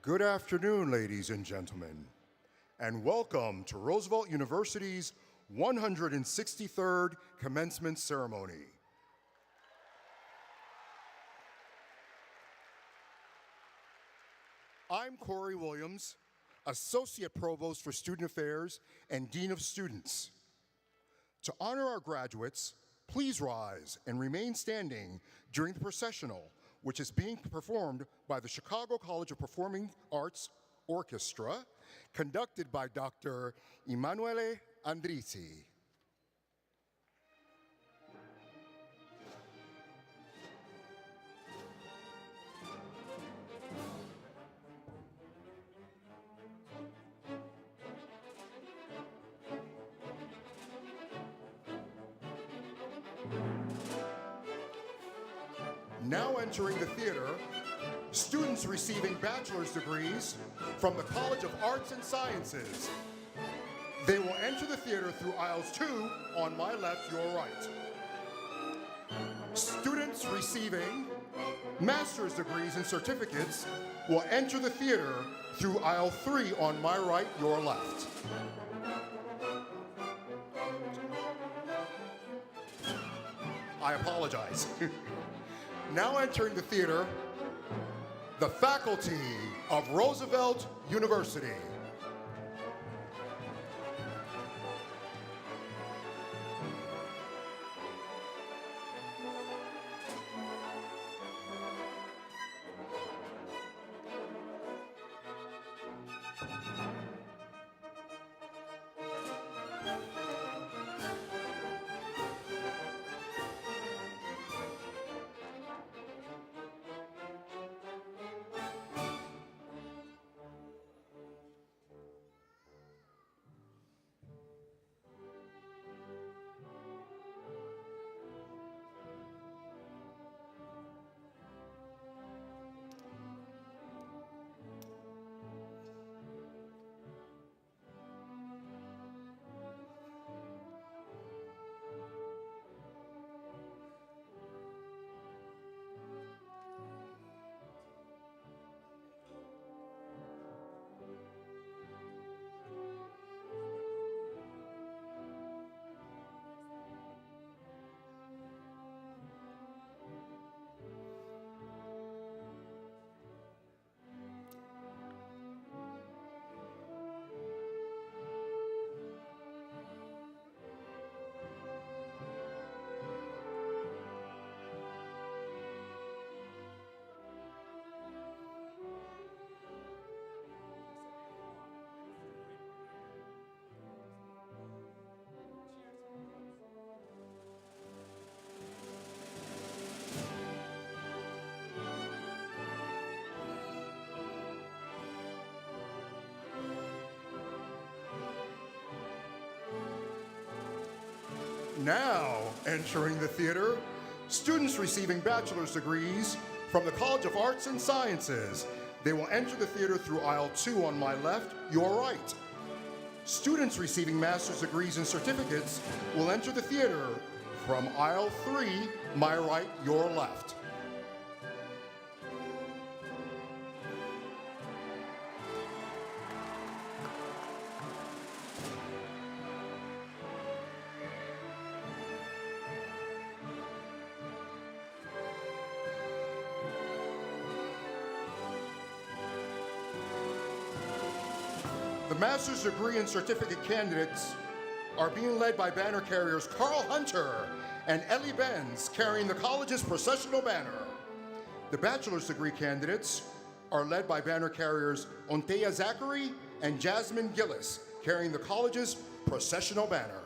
Good afternoon, ladies and gentlemen, and welcome to Roosevelt University's 163rd Commencement Ceremony. I'm Corey Williams, Associate Provost for Student Affairs and Dean of Students. To honor our graduates, please rise and remain standing during the processional, which is being performed by the Chicago College of Performing Arts Orchestra, conducted by Dr. Emanuele Andrizzi. Now entering the theater, students receiving bachelor's degrees from the College of Arts and Sciences. They will enter the theater through aisles 2 on my left, your right. Students receiving master's degrees and certificates will enter the theater through aisle 3 on my right, your left. I apologize. Now entering the theater, the faculty of Roosevelt University. Now entering the theater, students receiving bachelor's degrees from the College of Arts and Sciences. They will enter the theater through aisle 2 on my left, your right. Students receiving master's degrees and certificates will enter the theater from aisle 3, my right, your left. The master's degree and certificate candidates are being led by banner carriers Carl Hunter and Ellie Benz, carrying the college's processional banner. The bachelor's degree candidates are led by banner carriers Ontea Zachary and Jasmine Gillis, carrying the college's processional banner.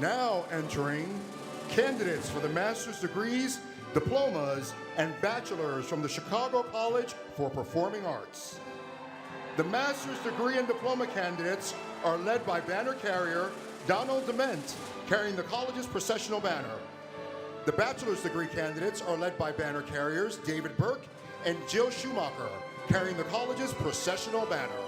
Now entering candidates for the master's degrees, diplomas, and bachelors from the Chicago College for Performing Arts. The master's degree and diploma candidates are led by banner carrier Donald Dement, carrying the college's processional banner. The bachelor's degree candidates are led by banner carriers David Burke and Jill Schumacher, carrying the college's processional banner.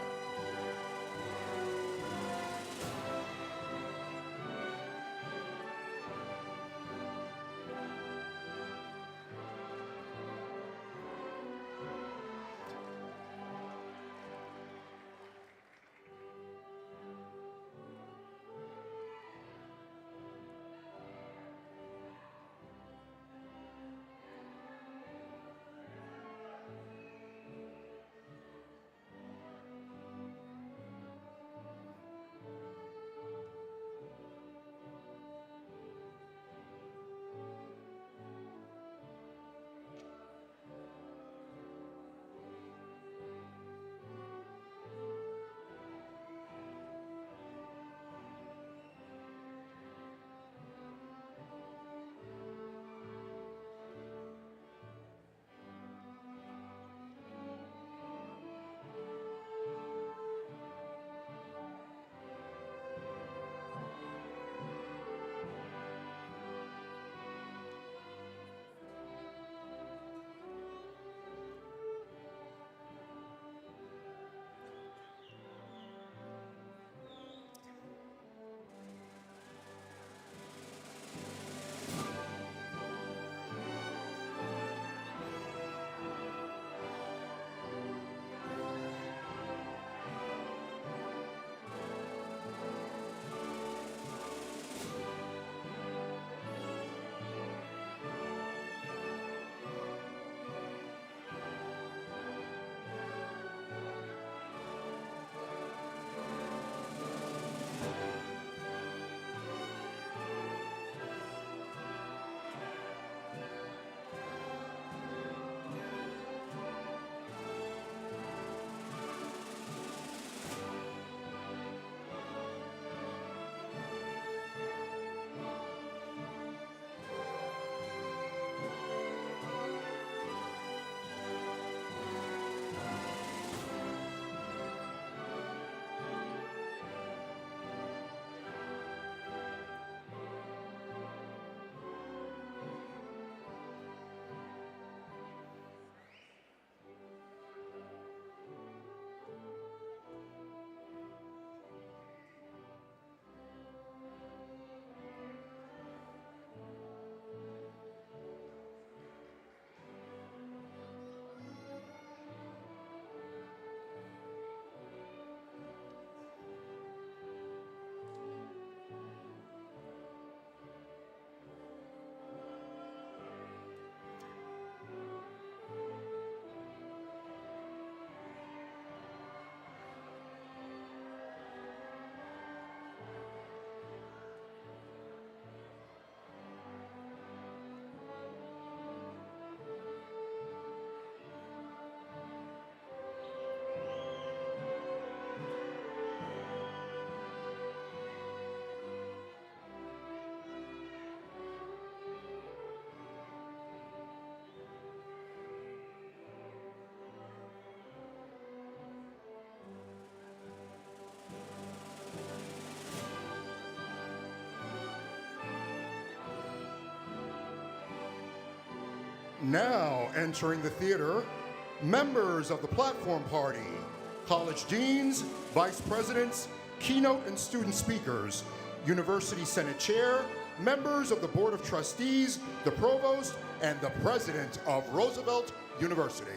Now entering the theater, members of the platform party, college deans, vice presidents, keynote and student speakers, University Senate Chair, members of the Board of Trustees, the Provost, and the President of Roosevelt University.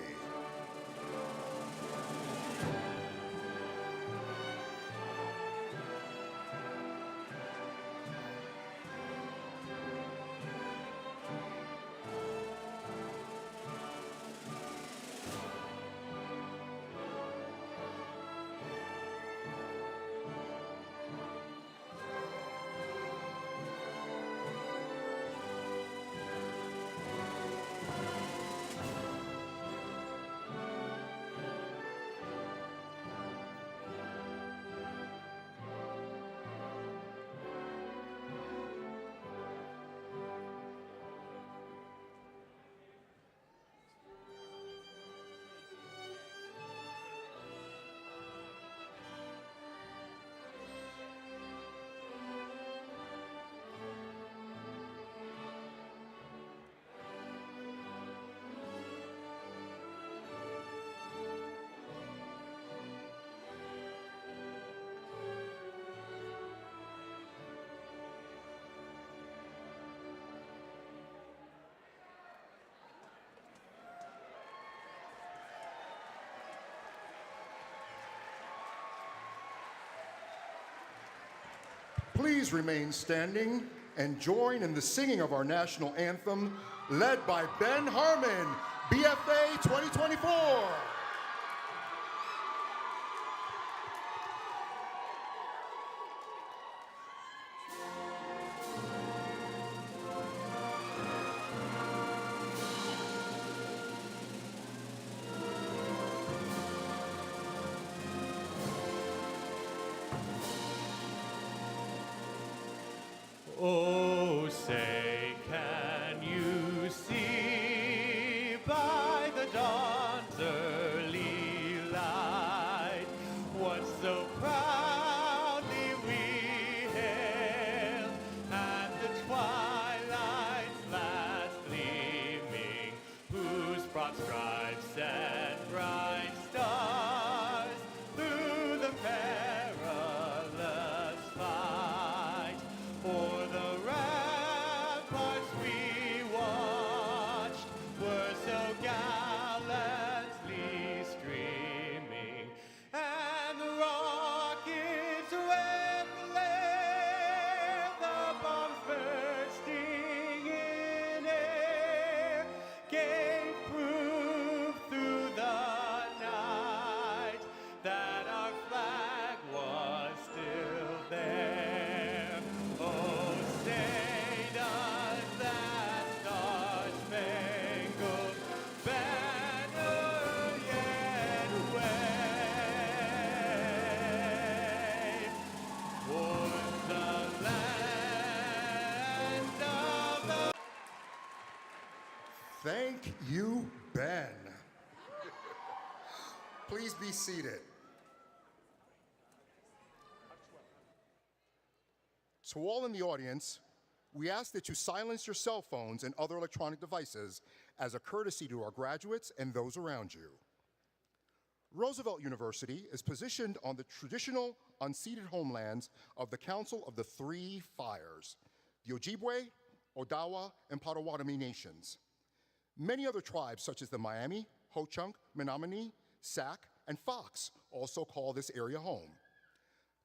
please remain standing and join in the singing of our national anthem, led by Ben Harmon, BFA 2024. Oh, say, can you see by the dawn's early light what so proudly we hailed, and the twilight's last gleaming, whose broad stripes and bright stars through the perilous fight o'er the ramparts we watched were so gallantly streaming, and the rockets wept there, the bombs bursting in air gave proof through the night that our flag was still there. Oh, say does that star-spangled banner yet wave o'er the land of the... Thank you, Ben. Please be seated. To all in the audience, we ask that you silence your cell phones and other electronic devices as a courtesy to our graduates and those around you. Roosevelt University is positioned on the traditional unceded homelands of the Council of the Three Fires, the Ojibwe, Odawa, and Potawatomi nations. Many other tribes, such as the Miami, Ho-Chunk, Menominee, Sac, and Fox, also call this area home.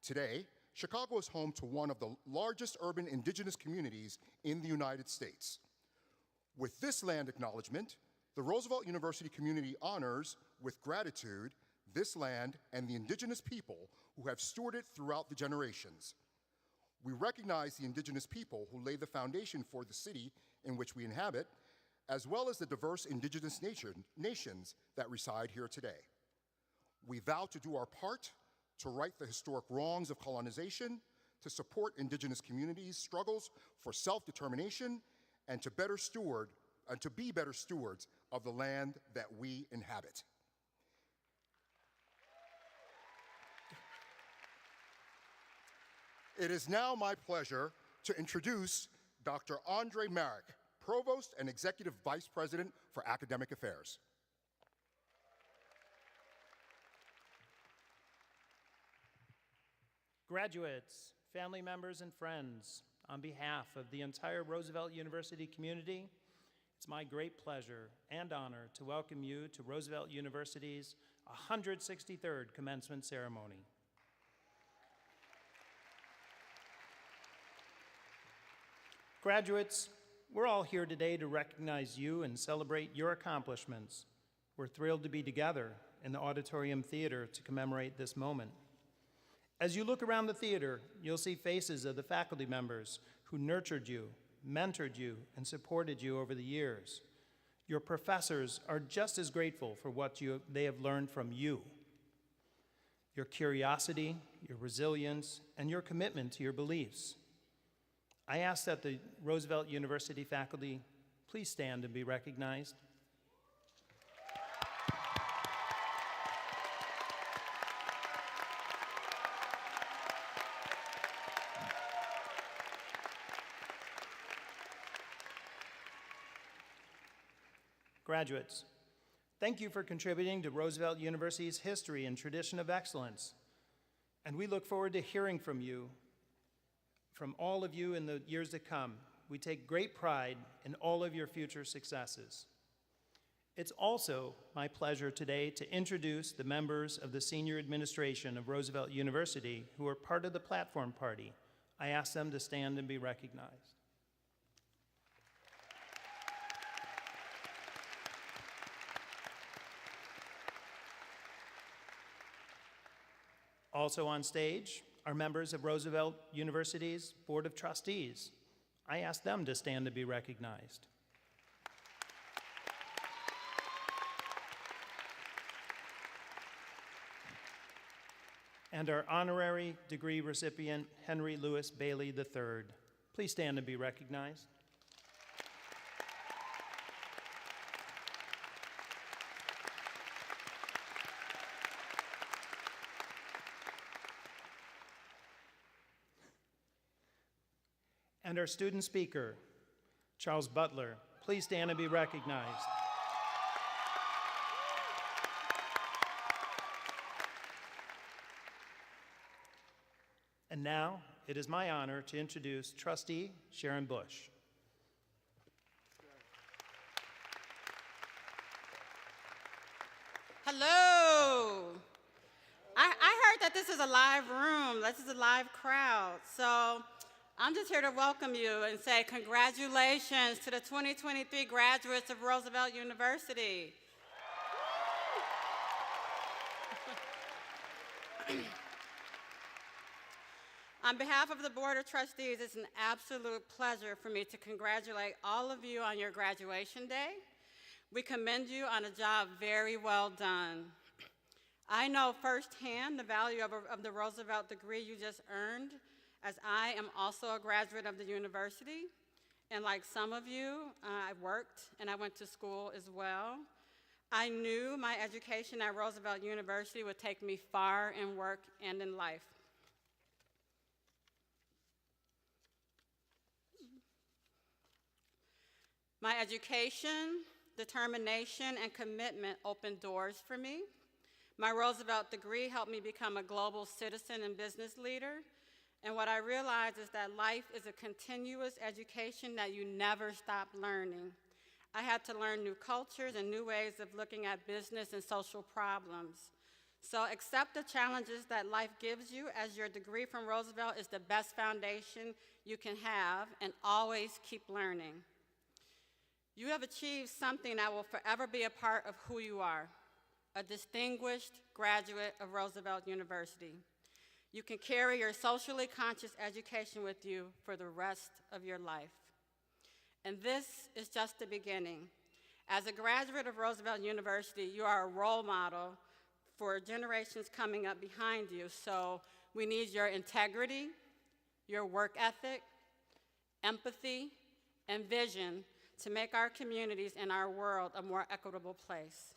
Today, Chicago is home to one of the largest urban indigenous communities in the United States. With this land acknowledgement, the Roosevelt University community honors, with gratitude, this land and the indigenous people who have stewarded it throughout the generations. We recognize the indigenous people who laid the foundation for the city in which we inhabit, as well as the diverse indigenous nations that reside here today. We vow to do our part to right the historic wrongs of colonization, to support indigenous communities' struggles for self-determination, and to be better stewards of the land that we inhabit. It is now my pleasure to introduce Dr. Andre Merrick, Provost and Executive Vice President for Academic Affairs. Graduates, family members, and friends, on behalf of the entire Roosevelt University community, it's my great pleasure and honor to welcome you to Roosevelt University's 163rd commencement ceremony. Graduates, we're all here today to recognize you and celebrate your accomplishments. We're thrilled to be together in the Auditorium Theatre to commemorate this moment. As you look around the theater, you'll see faces of the faculty members who nurtured you, mentored you, and supported you over the years. Your professors are just as grateful for what they have learned from you. Your curiosity, your resilience, and your commitment to your beliefs. I ask that the Roosevelt University faculty please stand and be recognized. Graduates, thank you for contributing to Roosevelt University's history and tradition of excellence. And we look forward to hearing from you, from all of you in the years to come. We take great pride in all of your future successes. It's also my pleasure today to introduce the members of the senior administration of Roosevelt University who are part of the platform party, I ask them to stand and be recognized. Also on stage are members of Roosevelt University's Board of Trustees. I ask them to stand to be recognized. And our honorary degree recipient, Henry Louis Bailey III. Please stand to be recognized. And our student speaker, Charles Butler. Please stand and be recognized. And now, it is my honor to introduce Trustee Sharon Bush. Hello. I heard that this is a live room. This is a live crowd. So I'm just here to welcome you and say congratulations to the 2023 graduates of Roosevelt University. On behalf of the Board of Trustees, it's an absolute pleasure for me to congratulate all of you on your graduation day. We commend you on a job very well done. I know firsthand the value of the Roosevelt degree you just earned, as I am also a graduate of the university. And like some of you, I worked and I went to school as well. I knew my education at Roosevelt University would take me far in work and in life. My education, determination, and commitment opened doors for me. My Roosevelt degree helped me become a global citizen and business leader. And what I realized is that life is a continuous education that you never stop learning. I had to learn new cultures and new ways of looking at business and social problems. So accept the challenges that life gives you, as your degree from Roosevelt is the best foundation you can have, and always keep learning. You have achieved something that will forever be a part of who you are, a distinguished graduate of Roosevelt University. You can carry your socially conscious education with you for the rest of your life. And this is just the beginning. As a graduate of Roosevelt University, you are a role model for generations coming up behind you. So we need your integrity, your work ethic, empathy, and vision to make our communities and our world a more equitable place.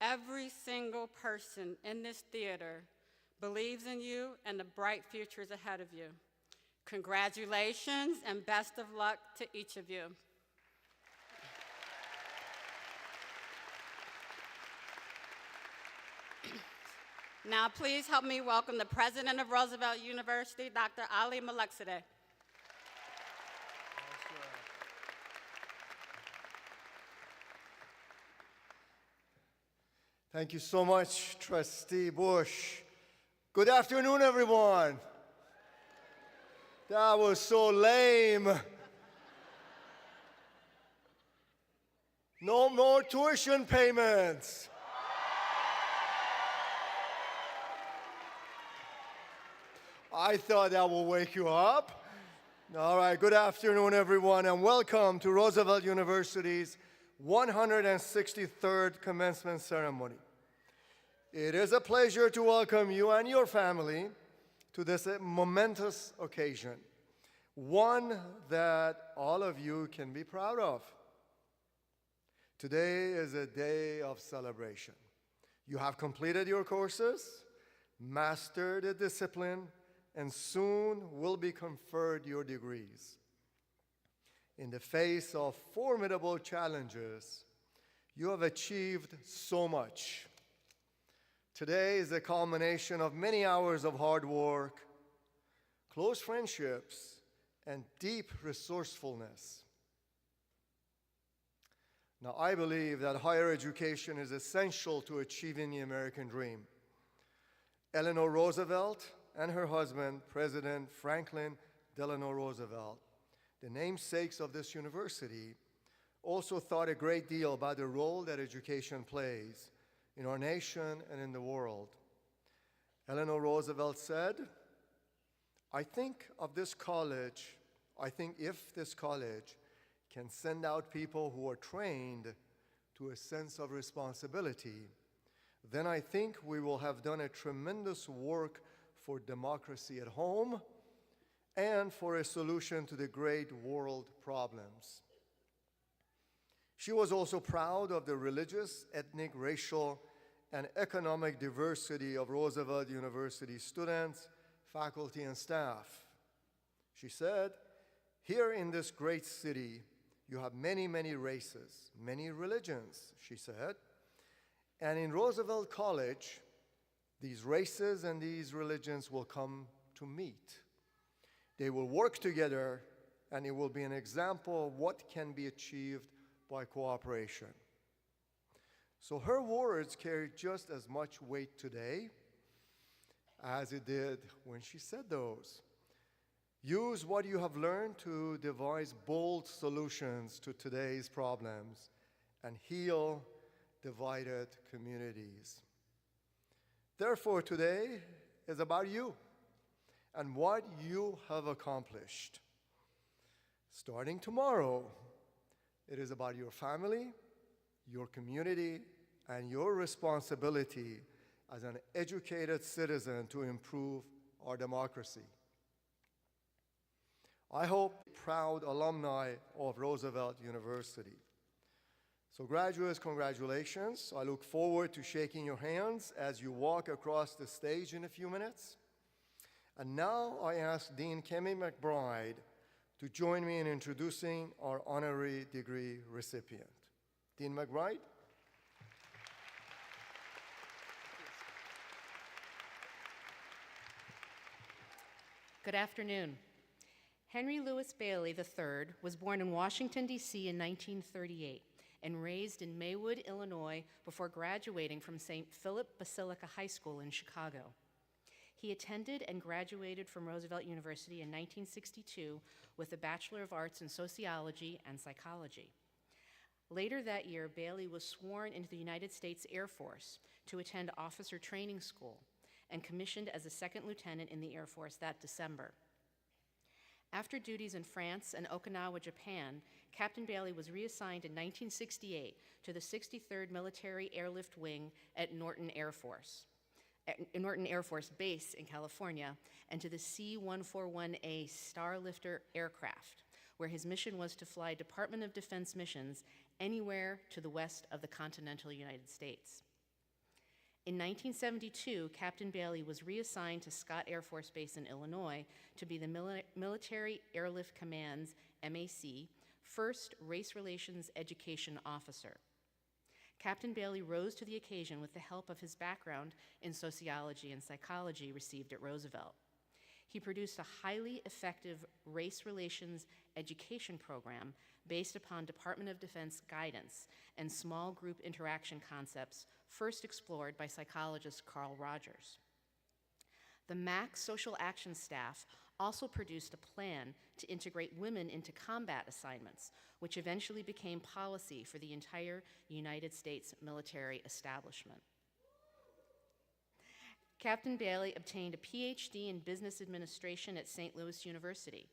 Every single person in this theater believes in you and the bright futures ahead of you. Congratulations and best of luck to each of you. Now please help me welcome the president of Roosevelt University, Dr. Ali Malekzadeh. Thank you so much, Trustee Bush. Good afternoon, everyone. That was so lame. No more tuition payments. I thought that would wake you up. All right, good afternoon, everyone, and welcome to Roosevelt University's 163rd commencement ceremony. It is a pleasure to welcome you and your family to this momentous occasion, one that all of you can be proud of. Today is a day of celebration. You have completed your courses, mastered a discipline, and soon will be conferred your degrees. In the face of formidable challenges, you have achieved so much. Today is a culmination of many hours of hard work, close friendships, and deep resourcefulness. Now, I believe that higher education is essential to achieving the American dream. Eleanor Roosevelt and her husband, President Franklin Delano Roosevelt, the namesakes of this university, also thought a great deal about the role that education plays in our nation and in the world. Eleanor Roosevelt said, I think if this college can send out people who are trained to a sense of responsibility, then I think we will have done a tremendous work for democracy at home and for a solution to the great world problems. She was also proud of the religious, ethnic, racial, and economic diversity of Roosevelt University students, faculty, and staff. She said, here in this great city, you have many, many races, many religions, she said. And in Roosevelt College, these races and these religions will come to meet. They will work together, and it will be an example of what can be achieved by cooperation. So her words carry just as much weight today as it did when she said those. Use what you have learned to devise bold solutions to today's problems and heal divided communities. Therefore, today is about you and what you have accomplished. Starting tomorrow, it is about your family, your community, and your responsibility as an educated citizen to improve our democracy. I hope proud alumni of Roosevelt University. So graduates, congratulations. I look forward to shaking your hands as you walk across the stage in a few minutes. And now I ask Dean Kemi McBride to join me in introducing our honorary degree recipient. Dean McBride. Good afternoon. Henry Louis Bailey III was born in Washington, D.C. in 1938 and raised in Maywood, Illinois before graduating from St. Philip Basilica High School in Chicago. He attended and graduated from Roosevelt University in 1962 with a Bachelor of Arts in Sociology and Psychology. Later that year, Bailey was sworn into the United States Air Force to attend officer training school and commissioned as a second lieutenant in the Air Force that December. After duties in France and Okinawa, Japan, Captain Bailey was reassigned in 1968 to the 63rd Military Airlift Wing at Norton Air Force Base in California, and to the C-141A Starlifter aircraft, where his mission was to fly Department of Defense missions anywhere to the west of the continental United States. In 1972, Captain Bailey was reassigned to Scott Air Force Base in Illinois to be the Military Airlift Command's, MAC, first Race Relations Education Officer. Captain Bailey rose to the occasion with the help of his background in sociology and psychology received at Roosevelt. He produced a highly effective race relations education program based upon Department of Defense guidance and small group interaction concepts first explored by psychologist Carl Rogers. The MAC social action staff also produced a plan to integrate women into combat assignments, which eventually became policy for the entire United States military establishment. Captain Bailey obtained a PhD in business administration at St. Louis University.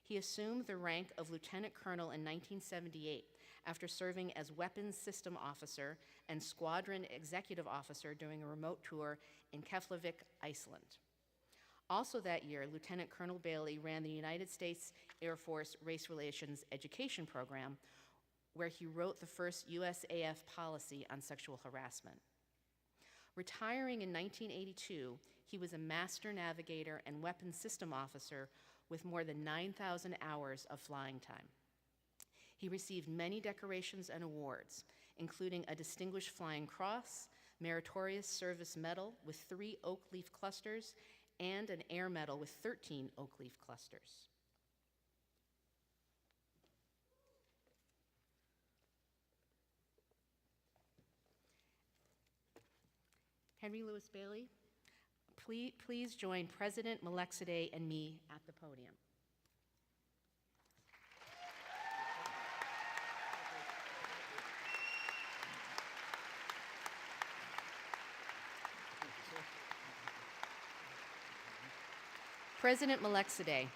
He assumed the rank of lieutenant colonel in 1978 after serving as weapons system officer and squadron executive officer during a remote tour in Keflavik, Iceland. Also that year, Lieutenant Colonel Bailey ran the United States Air Force Race Relations Education Program, where he wrote the first USAF policy on sexual harassment. Retiring in 1982, he was a master navigator and weapons system officer with more than 9,000 hours of flying time. He received many decorations and awards, including a Distinguished Flying Cross, Meritorious Service Medal with 3 oak leaf clusters, and an Air Medal with 13 oak leaf clusters. Henry Louis Bailey Please join President Melexide and me at the podium. President Melexide,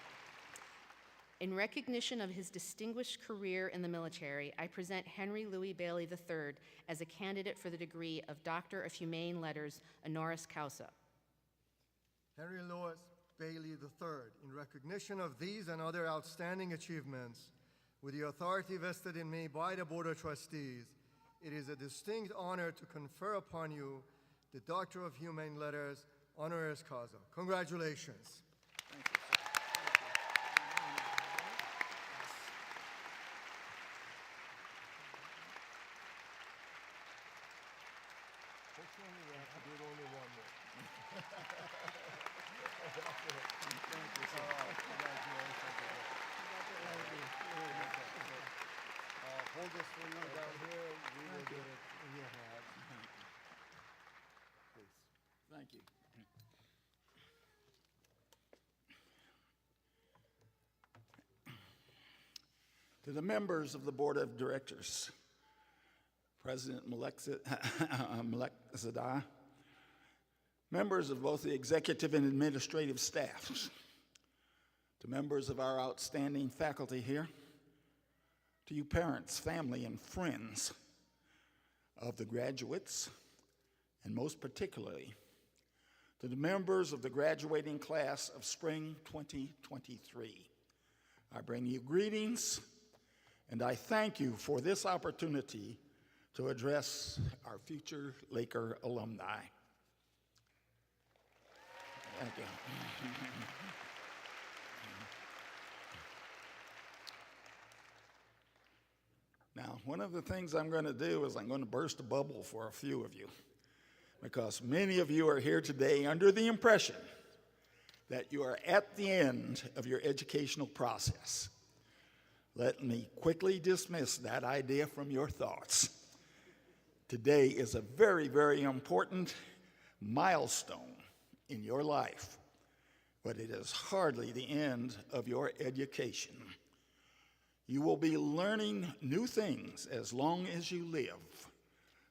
in recognition of his distinguished career in the military, I present Henry Louis Bailey III as a candidate for the degree of Doctor of Humane Letters, honoris causa. Henry Louis Bailey III, in recognition of these and other outstanding achievements, with the authority vested in me by the Board of Trustees, it is a distinct honor to confer upon you the Doctor of Humane Letters, honoris causa. Congratulations. Hold this for you down here. We will get it in your hand. Please. Thank you. To the members of the Board of Directors, President Melexide, members of both the executive and administrative staffs, to members of our outstanding faculty here, to you parents, family, and friends of the graduates, and most particularly, to the members of the graduating class of spring 2023. I bring you greetings, and I thank you for this opportunity to address our future Laker alumni. Thank you. Now, one of the things I'm going to do is I'm going to burst a bubble for a few of you, because many of you are here today under the impression that you are at the end of your educational process. Let me quickly dismiss that idea from your thoughts. Today is a very, very important milestone in your life, but it is hardly the end of your education. You will be learning new things as long as you live,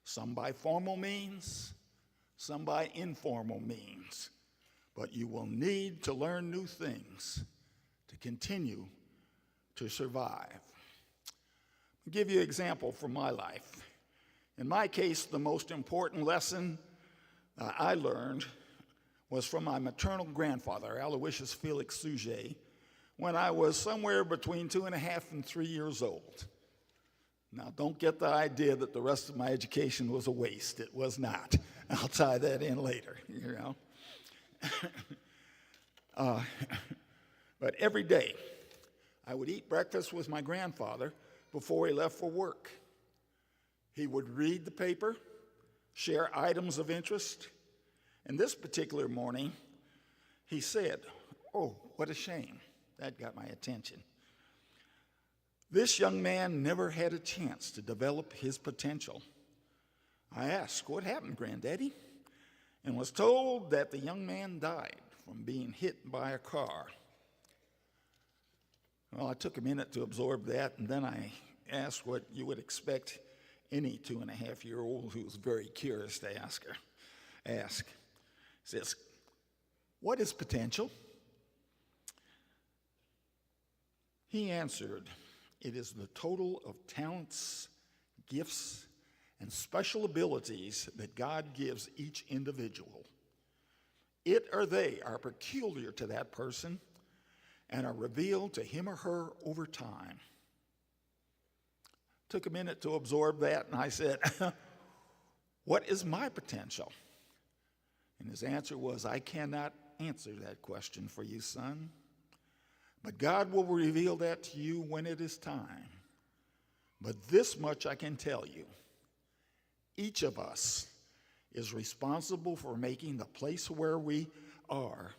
some by formal means, some by informal means, but you will need to learn new things to continue to survive. I'll give you an example from my life. In my case, the most important lesson I learned was from my maternal grandfather, Aloysius Felix Sujet, when I was somewhere between 2.5 and 3 years old. Now, don't get the idea that the rest of my education was a waste. It was not. I'll tie that in later, you know. But every day, I would eat breakfast with my grandfather before he left for work. He would read the paper, share items of interest, and this particular morning, he said, "Oh, what a shame." That got my attention. This young man never had a chance to develop his potential. I asked, "What happened, Granddaddy?" and was told that the young man died from being hit by a car. Well, I took a minute to absorb that, and then I asked what you would expect any 2.5-year-old who's very curious to ask. He says, "What is potential?" He answered, "It is the total of talents, gifts, and special abilities that God gives each individual. It or they are peculiar to that person and are revealed to him or her over time." Took a minute to absorb that, and I said, "What is my potential?" And his answer was, "I cannot answer that question for you, son. But God will reveal that to you when it is time. But this much I can tell you. Each of us is responsible for making the place where we are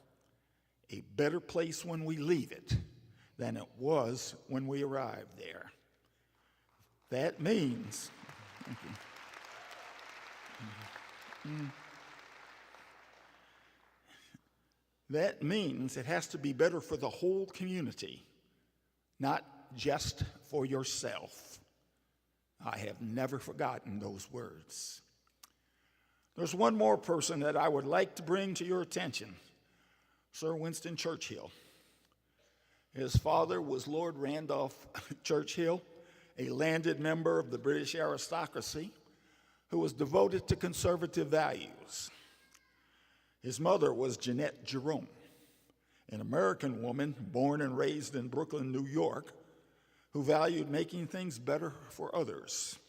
a better place when we leave it than it was when we arrived there. That means that means it has to be better for the whole community, not just for yourself. I have never forgotten those words. There's one more person that I would like to bring to your attention, Sir Winston Churchill. His father was Lord Randolph Churchill, a landed member of the British aristocracy who was devoted to conservative values. His mother was Jeanette Jerome, an American woman born and raised in Brooklyn, New York, who valued making things better for others.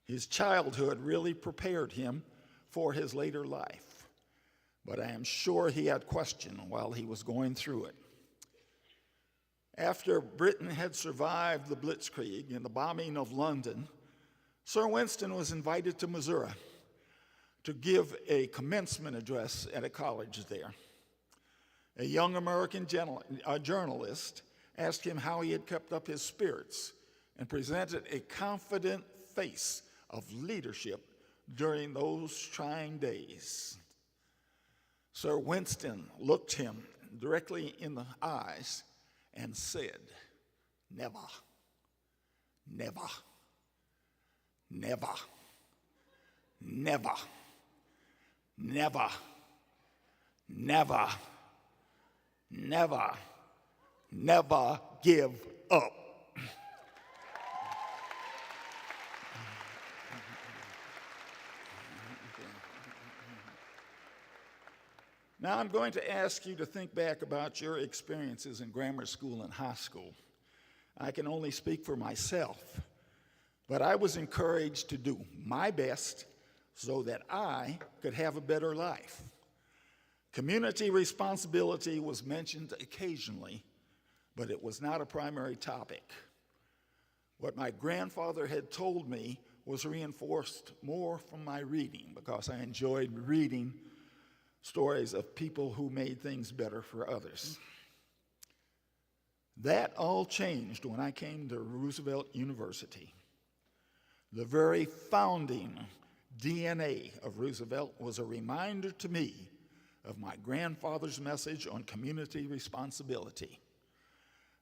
His childhood really prepared him for his later life, but I am sure he had questions while he was going through it. After Britain had survived the Blitzkrieg and the bombing of London, Sir Winston was invited to Missouri to give a commencement address at a college there. A young American journalist asked him how he had kept up his spirits and presented a confident face of leadership during those trying days. Sir Winston looked him directly in the eyes and said, "Never, never, never, never, never, never, never, never give up." Now I'm going to ask you to think back about your experiences in grammar school and high school. I can only speak for myself, but I was encouraged to do my best so that I could have a better life. Community responsibility was mentioned occasionally, but it was not a primary topic. What my grandfather had told me was reinforced more from my reading, because I enjoyed reading stories of people who made things better for others. That all changed when I came to Roosevelt University. The very founding DNA of Roosevelt was a reminder to me of my grandfather's message on community responsibility.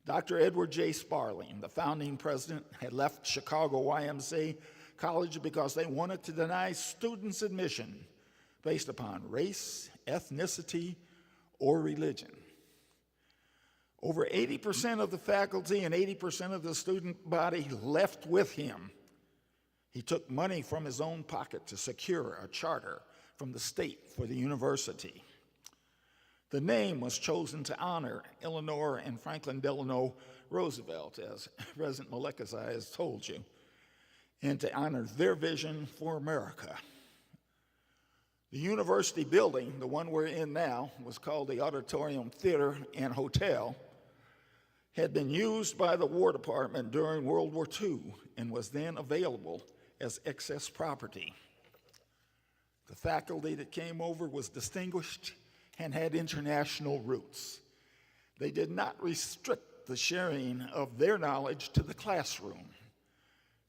Dr. Edward J. Sparling, the founding president, had left Chicago YMCA College because they wanted to deny students admission based upon race, ethnicity, or religion. Over 80% of the faculty and 80% of the student body left with him. He took money from his own pocket to secure a charter from the state for the university. The name was chosen to honor Eleanor and Franklin Delano Roosevelt, as President Molekazai has told you, and to honor their vision for America. The university building, the one we're in now, was called the Auditorium Theatre and Hotel, had been used by the War Department during World War II and was then available as excess property. The faculty that came over was distinguished and had international roots. They did not restrict the sharing of their knowledge to the classroom.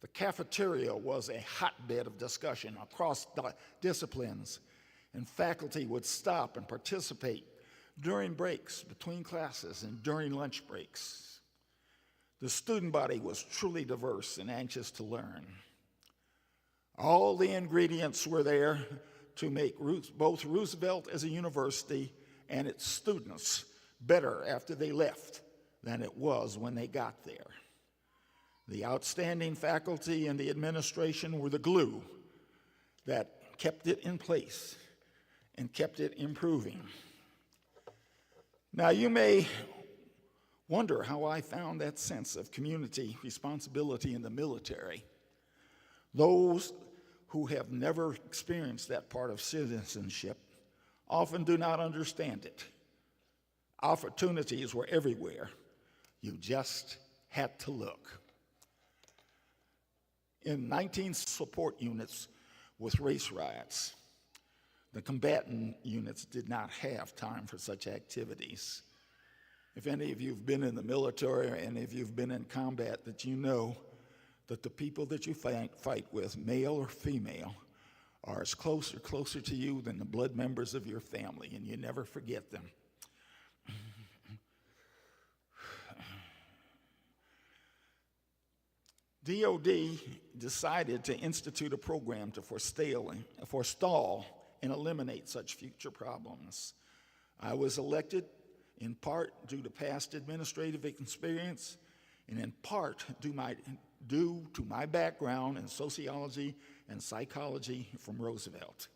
The cafeteria was a hotbed of discussion across disciplines, and faculty would stop and participate during breaks, between classes, and during lunch breaks. The student body was truly diverse and anxious to learn. All the ingredients were there to make both Roosevelt as a university and its students better after they left than it was when they got there. The outstanding faculty and the administration were the glue that kept it in place and kept it improving. Now, you may wonder how I found that sense of community responsibility in the military. Those who have never experienced that part of citizenship often do not understand it. Opportunities were everywhere. You just had to look. In 19 support units with race riots, the combatant units did not have time for such activities. If any of you have been in the military or any of you have been in combat, that you know that the people that you fight with, male or female, are as closer to you than the blood members of your family, and you never forget them. DOD decided to institute a program to forestall and eliminate such future problems. I was elected in part due to past administrative experience and in part due to my background in sociology and psychology from Roosevelt.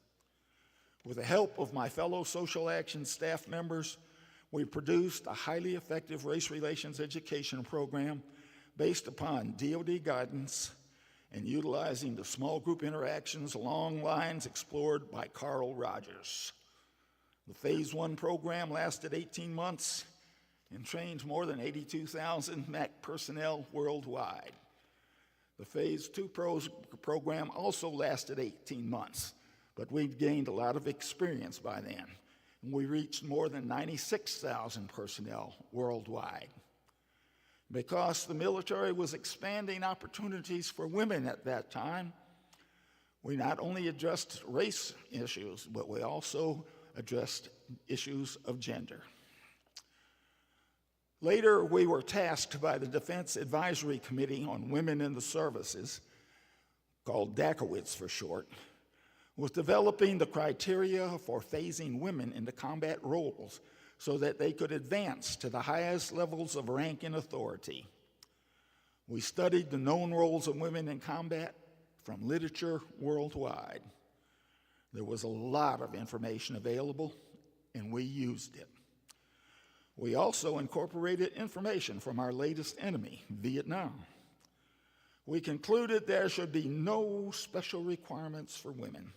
With the help of my fellow social action staff members, we produced a highly effective race relations education program based upon DOD guidance and utilizing the small group interactions along lines explored by Carl Rogers. The Phase 1 program lasted 18 months and trained more than 82,000 MAC personnel worldwide. The Phase 2 program also lasted 18 months, but we'd gained a lot of experience by then, and we reached more than 96,000 personnel worldwide. Because the military was expanding opportunities for women at that time, we not only addressed race issues, but we also addressed issues of gender. Later, we were tasked by the Defense Advisory Committee on Women in the Services, called DACOWITS for short, with developing the criteria for phasing women into combat roles so that they could advance to the highest levels of rank and authority. We studied the known roles of women in combat from literature worldwide. There was a lot of information available, and we used it. We also incorporated information from our latest enemy, Vietnam. We concluded there should be no special requirements for women.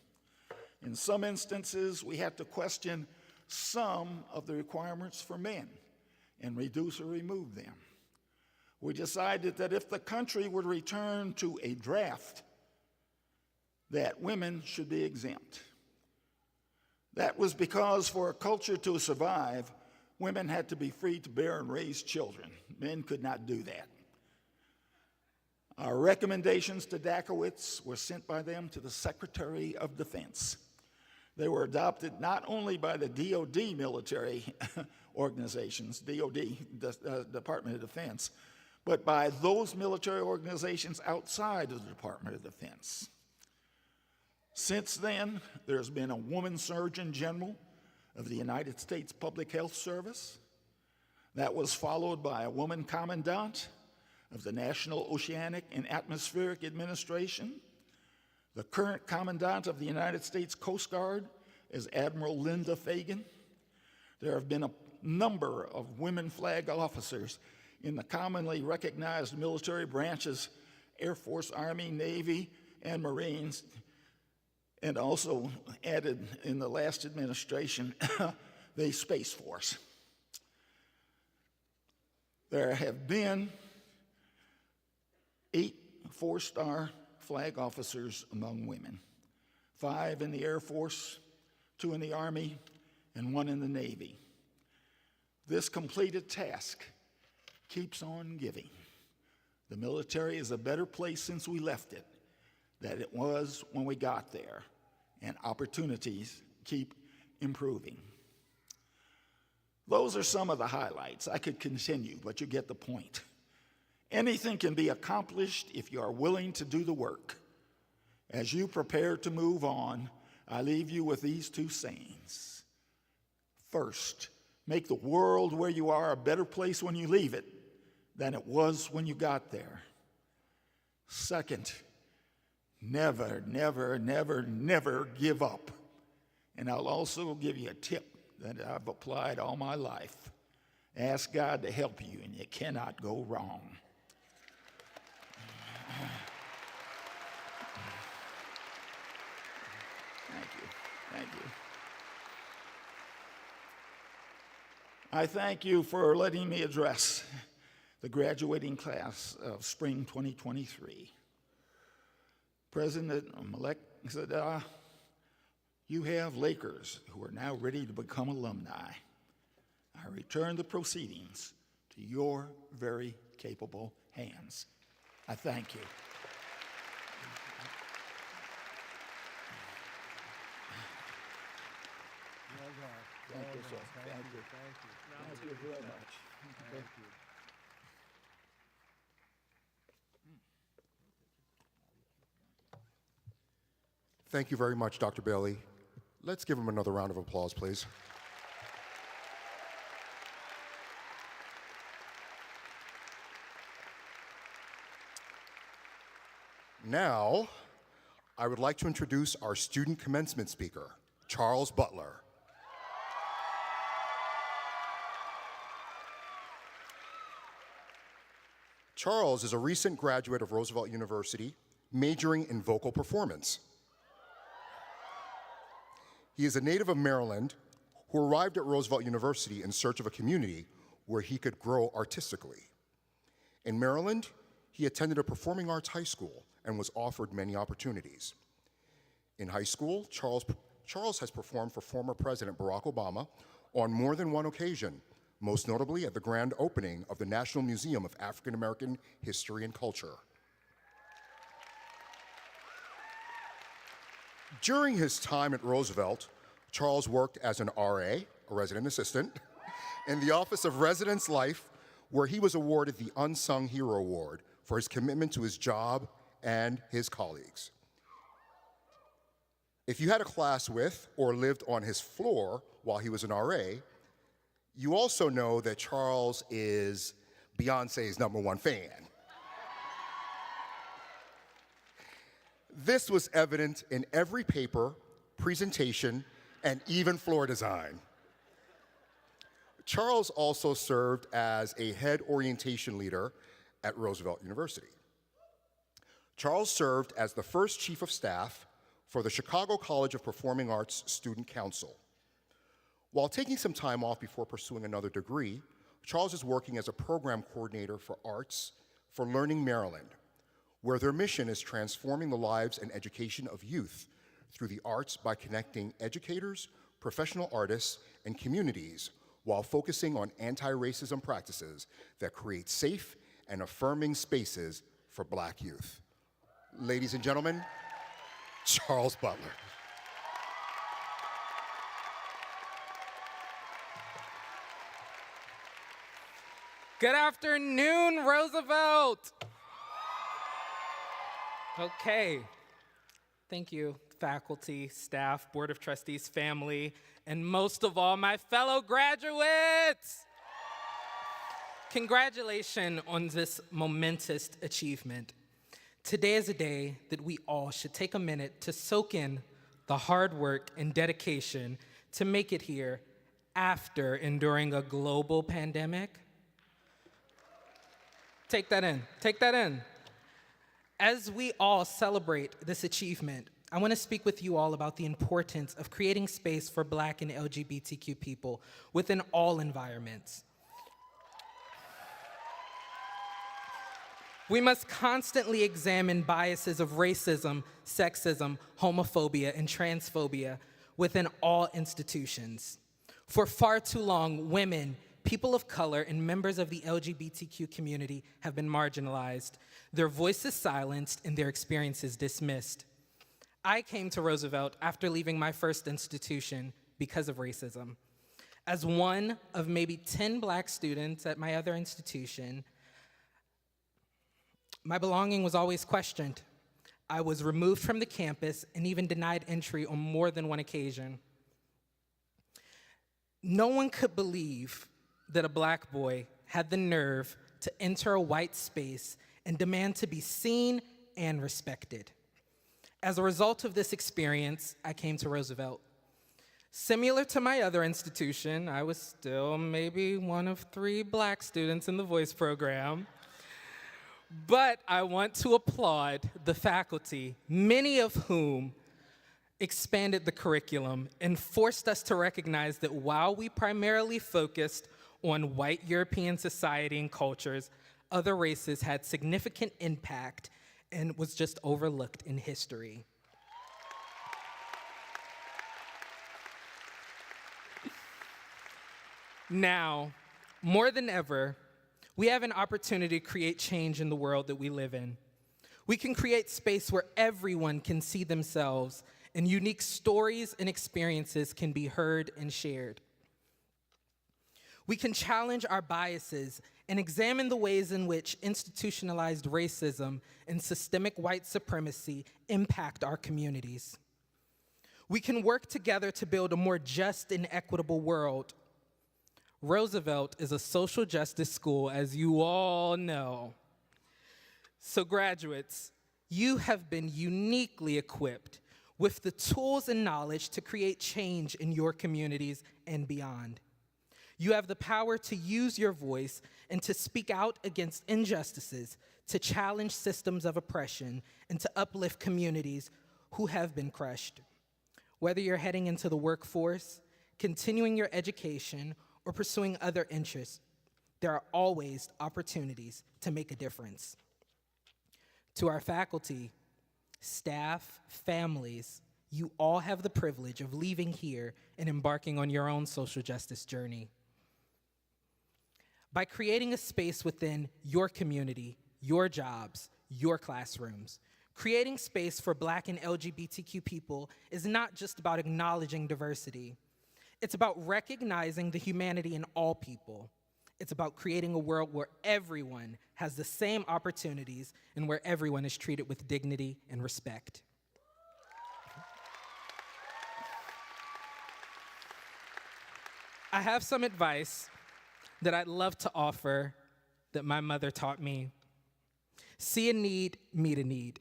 In some instances, we had to question some of the requirements for men and reduce or remove them. We decided that if the country would return to a draft, that women should be exempt. That was because for a culture to survive, women had to be free to bear and raise children. Men could not do that. Our recommendations to DACOWITS were sent by them to the Secretary of Defense. They were adopted not only by the DOD military organizations, DOD, Department of Defense, but by those military organizations outside of the Department of Defense. Since then, there's been a woman Surgeon General of the United States Public Health Service. That was followed by a woman Commandant of the National Oceanic and Atmospheric Administration. The current Commandant of the United States Coast Guard is Admiral Linda Fagan. There have been a number of women flag officers in the commonly recognized military branches, Air Force, Army, Navy, and Marines, and also added in the last administration, the Space Force. There have been 8 four-star flag officers among women, 5 in the Air Force, 2 in the Army, and 1 in the Navy. This completed task keeps on giving. The military is a better place since we left it than it was when we got there, and opportunities keep improving. Those are some of the highlights. I could continue, but you get the point. Anything can be accomplished if you are willing to do the work. As you prepare to move on, I leave you with these 2 sayings. First, make the world where you are a better place when you leave it than it was when you got there. Second, never, never, never, never give up. And I'll also give you a tip that I've applied all my life. Ask God to help you, and you cannot go wrong. Thank you. I thank you for letting me address the graduating class of spring 2023. President-elect said, you have Lakers who are now ready to become alumni. I return the proceedings to your very capable hands. I thank you. Thank you, sir. Thank you. Thank you very much. Thank you. Thank you very much, Dr. Bailey. Let's give him another round of applause, please. Now, I would like to introduce our student commencement speaker, Charles Butler. Charles is a recent graduate of Roosevelt University, majoring in vocal performance. He is a native of Maryland who arrived at Roosevelt University in search of a community where he could grow artistically. In Maryland, he attended a performing arts high school and was offered many opportunities. In high school, Charles has performed for former President Barack Obama on more than one occasion, most notably at the grand opening of the National Museum of African American History and Culture. During his time at Roosevelt, Charles worked as an RA, a resident assistant, in the Office of Residence Life, where he was awarded the Unsung Hero Award for his commitment to his job and his colleagues. If you had a class with or lived on his floor while he was an RA, you also know that Charles is Beyoncé's #1 fan. This was evident in every paper, presentation, and even floor design. Charles also served as a head orientation leader at Roosevelt University. Charles served as the first chief of staff for the Chicago College of Performing Arts Student Council. While taking some time off before pursuing another degree, Charles is working as a program coordinator for arts for Learning Maryland, where their mission is transforming the lives and education of youth through the arts by connecting educators, professional artists, and communities while focusing on anti-racism practices that create safe and affirming spaces for Black youth. Ladies and gentlemen, Charles Butler. Good afternoon, Roosevelt. Okay. Thank you, faculty, staff, Board of Trustees, family, and most of all, my fellow graduates. Congratulations on this momentous achievement. Today is a day that we all should take a minute to soak in the hard work and dedication to make it here after enduring a global pandemic. Take that in, take that in. As we all celebrate this achievement, I want to speak with you all about the importance of creating space for Black and LGBTQ people within all environments. We must constantly examine biases of racism, sexism, homophobia, and transphobia within all institutions. For far too long, women, people of color, and members of the LGBTQ community have been marginalized, their voices silenced, and their experiences dismissed. I came to Roosevelt after leaving my first institution because of racism. As one of maybe 10 Black students at my other institution, my belonging was always questioned. I was removed from the campus and even denied entry on more than one occasion. No one could believe that a Black boy had the nerve to enter a white space and demand to be seen and respected. As a result of this experience, I came to Roosevelt. Similar to my other institution, I was still maybe one of 3 Black students in the voice program. But I want to applaud the faculty, many of whom expanded the curriculum and forced us to recognize that while we primarily focused on white European society and cultures, other races had significant impact and was just overlooked in history. Now, more than ever, we have an opportunity to create change in the world that we live in. We can create space where everyone can see themselves and unique stories and experiences can be heard and shared. We can challenge our biases and examine the ways in which institutionalized racism and systemic white supremacy impact our communities. We can work together to build a more just and equitable world. Roosevelt is a social justice school, as you all know. So graduates, you have been uniquely equipped with the tools and knowledge to create change in your communities and beyond. You have the power to use your voice and to speak out against injustices, to challenge systems of oppression, and to uplift communities who have been crushed. Whether you're heading into the workforce, continuing your education, or pursuing other interests, there are always opportunities to make a difference. To our faculty, staff, families, you all have the privilege of leaving here and embarking on your own social justice journey. By creating a space within your community, your jobs, your classrooms, creating space for Black and LGBTQ people is not just about acknowledging diversity. It's about recognizing the humanity in all people. It's about creating a world where everyone has the same opportunities and where everyone is treated with dignity and respect. I have some advice that I'd love to offer that my mother taught me. See a need, meet a need.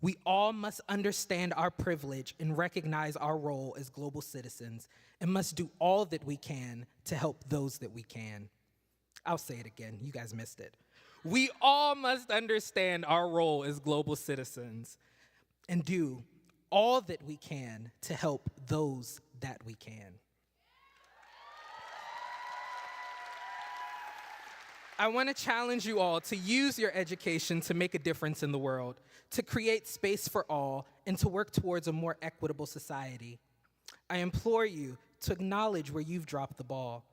We all must understand our privilege and recognize our role as global citizens and must do all that we can to help those that we can. I'll say it again, you guys missed it. We all must understand our role as global citizens and do all that we can to help those that we can. I want to challenge you all to use your education to make a difference in the world, to create space for all, and to work towards a more equitable society. I implore you to acknowledge where you've dropped the ball,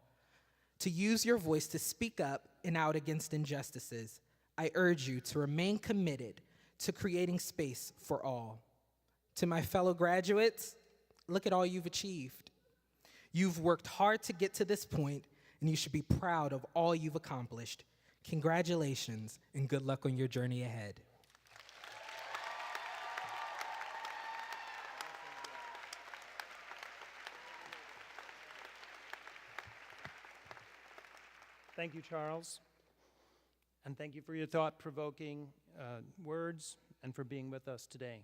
to use your voice to speak up and out against injustices. I urge you to remain committed to creating space for all. To my fellow graduates, look at all you've achieved. You've worked hard to get to this point, and you should be proud of all you've accomplished. Congratulations, and good luck on your journey ahead. Thank you, Charles. And thank you for your thought-provoking words and for being with us today.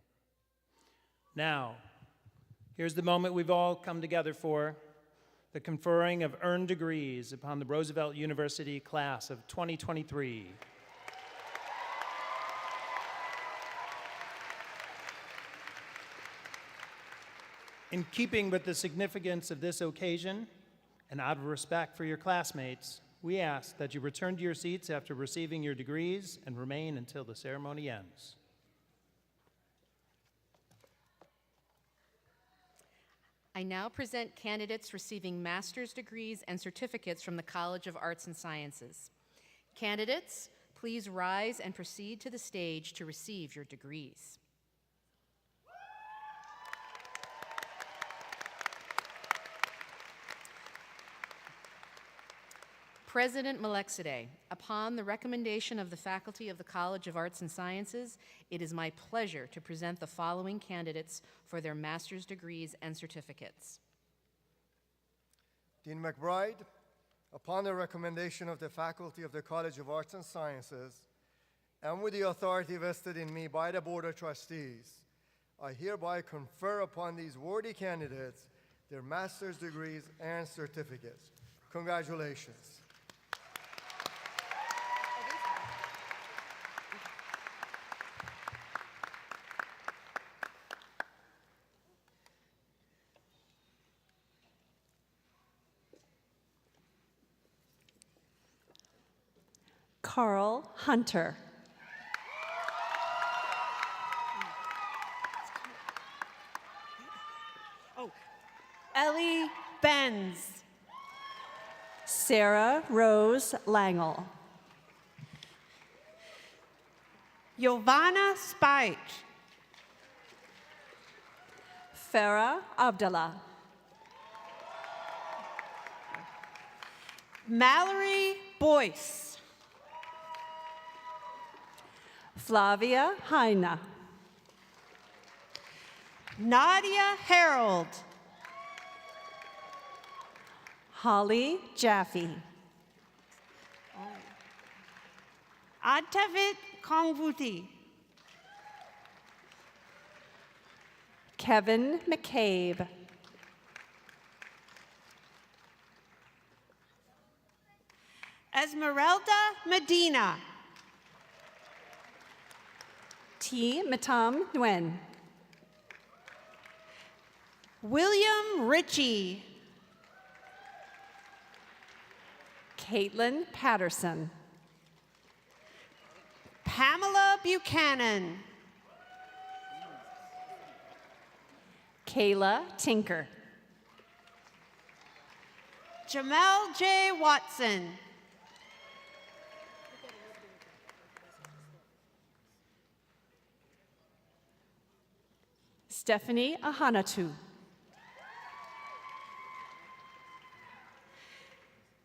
Now, here's the moment we've all come together for, the conferring of earned degrees upon the Roosevelt University class of 2023. In keeping with the significance of this occasion, and out of respect for your classmates, we ask that you return to your seats after receiving your degrees and remain until the ceremony ends. I now present candidates receiving master's degrees and certificates from the College of Arts and Sciences. Candidates, please rise and proceed to the stage to receive your degrees. President Melexide, upon the recommendation of the faculty of the College of Arts and Sciences, it is my pleasure to present the following candidates for their master's degrees and certificates. Dean McBride, upon the recommendation of the faculty of the College of Arts and Sciences, and with the authority vested in me by the Board of Trustees, I hereby confer upon these worthy candidates their master's degrees and certificates. Congratulations. Carl Hunter. Ellie Benz. Sarah Rose Langle. Giovanna Spite. Farah Abdallah. Mallory Boyce. Flavia Heine. Nadia Harold. Holly Jaffe. Atavit Kongvuti. Kevin McCabe. Esmeralda Medina. T. Matam Nguyen. William Ritchie. Caitlin Patterson. Pamela Buchanan. Kayla Tinker. Jamel J. Watson. Stephanie Ahanatu.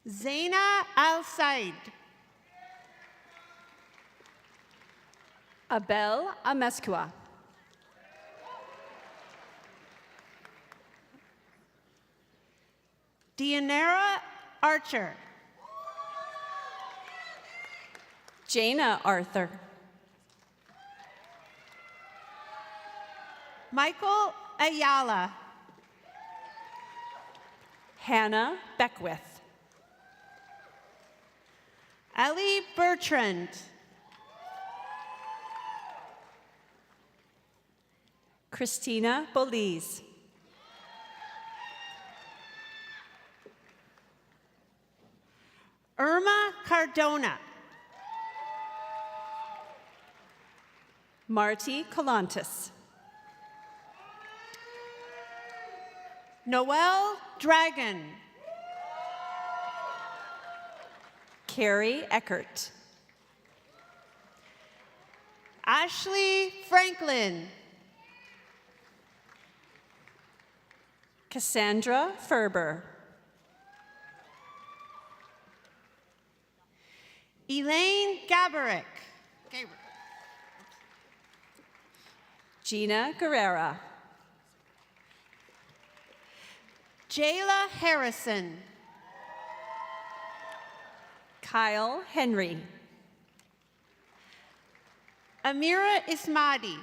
Zaina Al Said. Abel Ameskua. Dianera Archer. Jana Arthur. Michael Ayala. Hannah Beckwith. Ali Bertrand. Christina Bolize. Irma Cardona. Marty Colantis. Noel Dragon. Carrie Eckert. Ashley Franklin. Cassandra Ferber. Elaine Gabarick. Gina Guerrera. Jayla Harrison. Kyle Henry. Amira Ismadi.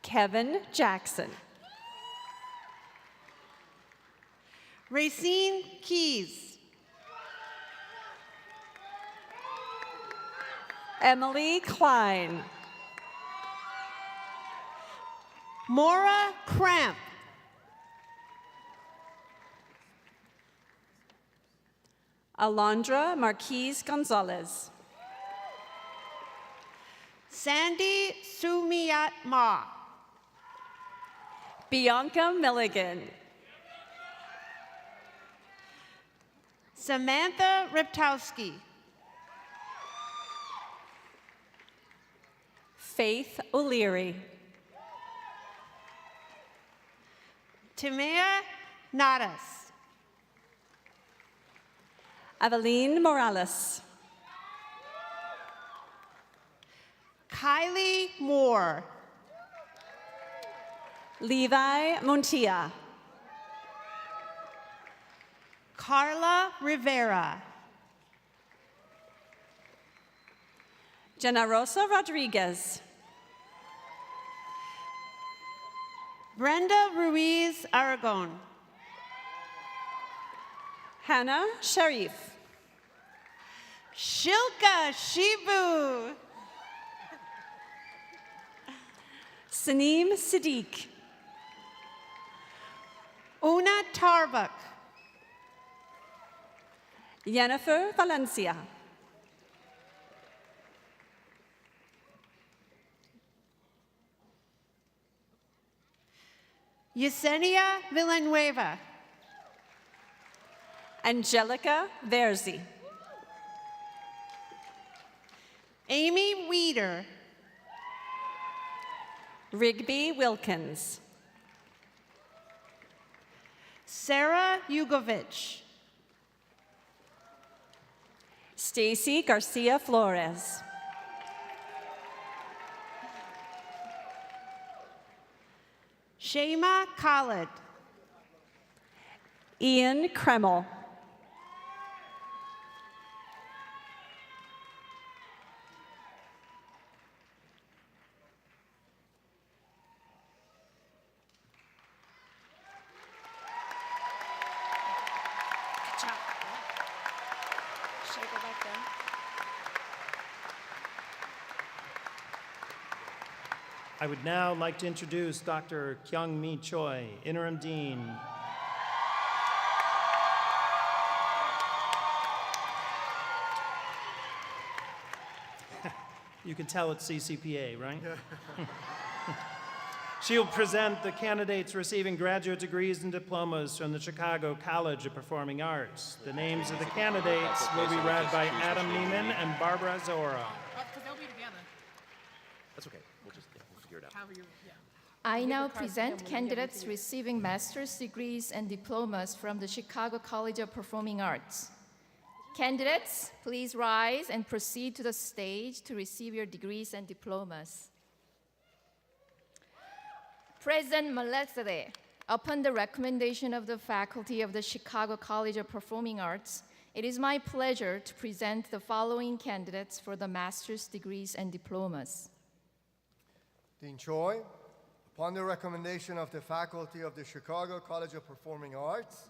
Kevin Jackson. Racine Keys. Emily Klein. Maura Cramp. Alondra Marquise Gonzalez. Sandy Sumiyat Ma. Bianca Milligan. Samantha Riptowski. Faith O'Leary. Timea Nadas. Aveline Morales. Kylie Moore. Levi Montia. Carla Rivera. Jenna Rosa Rodriguez. Brenda Ruiz Aragon. Hannah Sharif. Shilka Shibu. Saneem Siddiq. Una Tarbuk. Jennifer Valencia. Yesenia Villanueva. Angelica Verzi. Amy Weeder. Rigby Wilkins. Sarah Yugovich. Stacy Garcia Flores. Shema Khalid. Ian Kreml. I would now like to introduce Dr. Kyung-Mi Choi, Interim Dean. You can tell it's CCPA, right? She'll present the candidates receiving graduate degrees and diplomas from the Chicago College of Performing Arts. The names of the candidates will be read by Adam Neiman and Barbara Zora. Because they'll be together. That's okay. We'll figure it out. However you, yeah. I now present candidates receiving master's degrees and diplomas from the Chicago College of Performing Arts. Candidates, please rise and proceed to the stage to receive your degrees and diplomas. President Melchizedek, upon the recommendation of the faculty of the Chicago College of Performing Arts, it is my pleasure to present the following candidates for the master's degrees and diplomas. Dean Choi, upon the recommendation of the faculty of the Chicago College of Performing Arts,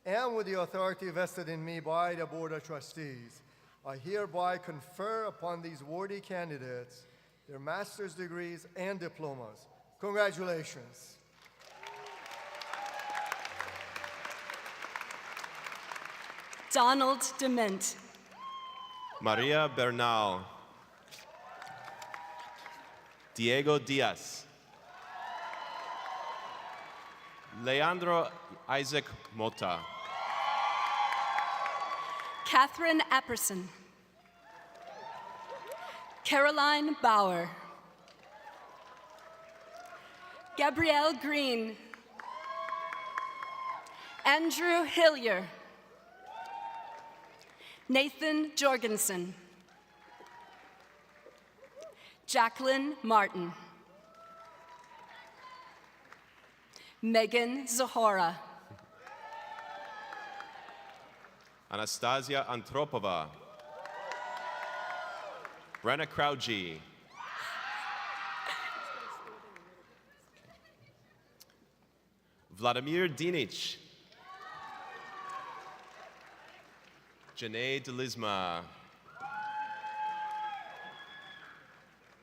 and with the authority vested in me by the Board of Trustees, I hereby confer upon these worthy candidates their master's degrees and diplomas. Congratulations. Donald Dement. Maria Bernal. Diego Diaz. Leandro Isaac Mota. Catherine Apperson. Caroline Bauer. Gabrielle Green. Andrew Hillier. Nathan Jorgensen. Jacqueline Martin. Megan Zahora. Anastasia Antropova. Brenna Krauge. Vladimir Dinic. Janae Delisma.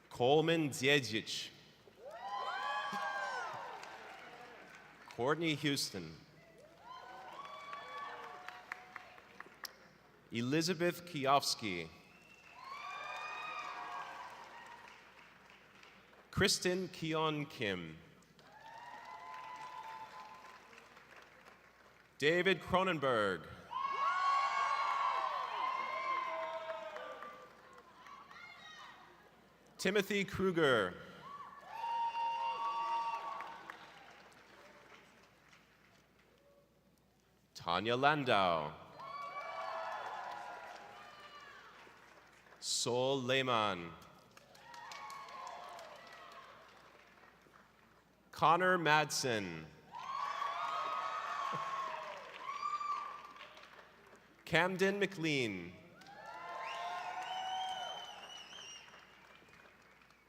Coleman Dziedzic. Courtney Houston. Elizabeth Kiofsky. Kristen Keon Kim. David Cronenberg. Timothy Kruger. Tanya Landau. Sol Lehman. Connor Madsen. Camden McLean.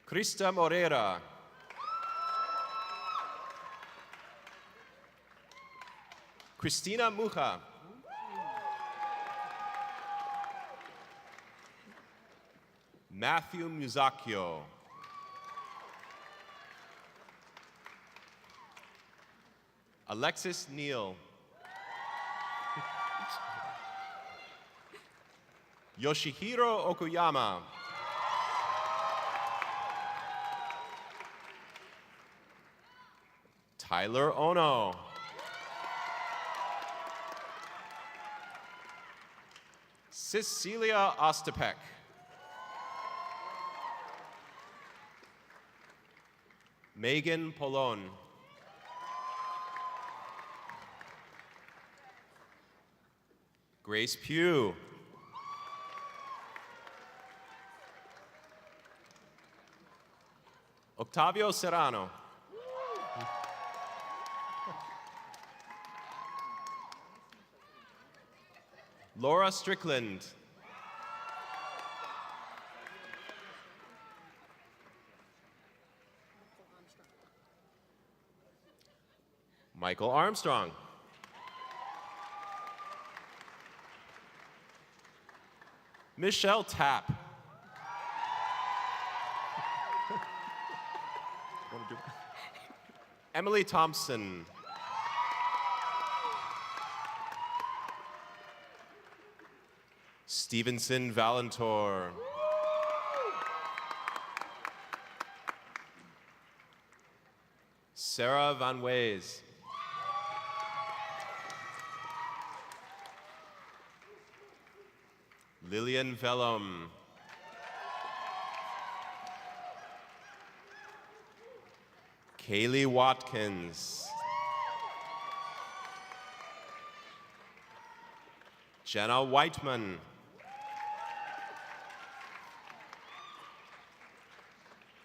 Krista Moreira. Christina Muja. Matthew Musacchio. Alexis Neal. Yoshihiro Okuyama. Tyler Ono. Cecilia Ostapek. Megan Polon. Grace Pugh. Octavio Serrano. Laura Strickland. Michael Armstrong. Michelle Tapp. Emily Thompson. Stevenson Valentor. Sarah Van Wees. Lillian Vellum. Kaylee Watkins. Jenna Whiteman.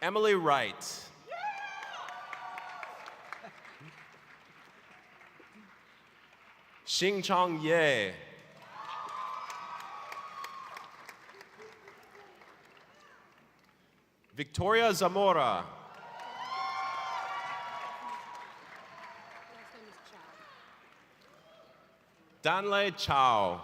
Emily Wright. Xingchong Ye. Victoria Zamora. Danlei Chow.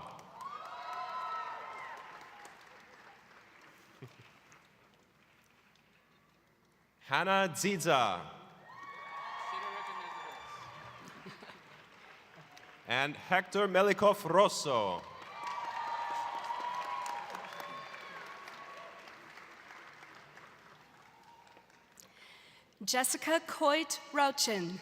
Hannah Ziza. And Hector Melikov Rosso. Jessica Coit Rauchin.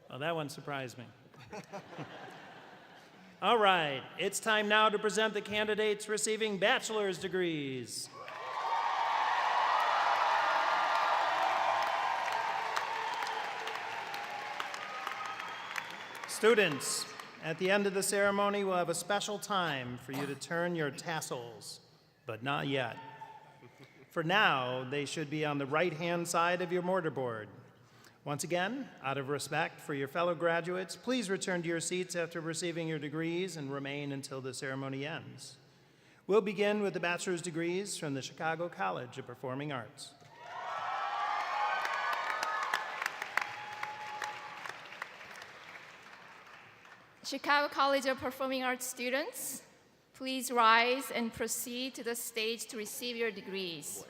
Well, that one surprised me. All right, it's time now to present the candidates receiving bachelor's degrees. Students, at the end of the ceremony, we'll have a special time for you to turn your tassels, but not yet. For now, they should be on the right-hand side of your mortarboard. Once again, out of respect for your fellow graduates, please return to your seats after receiving your degrees and remain until the ceremony ends. We'll begin with the bachelor's degrees from the Chicago College of Performing Arts. Chicago College of Performing Arts students, please rise and proceed to the stage to receive your degrees.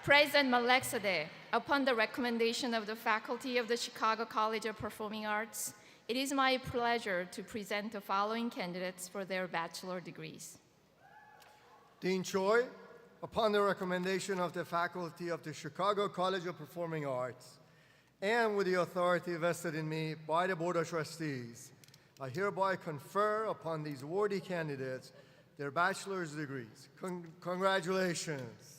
President Malexade, upon the recommendation of the faculty of the Chicago College of Performing Arts, it is my pleasure to present the following candidates for their bachelor degrees. Dean Choi, upon the recommendation of the faculty of the Chicago College of Performing Arts, and with the authority vested in me by the Board of Trustees, I hereby confer upon these worthy candidates their bachelor's degrees. Congratulations.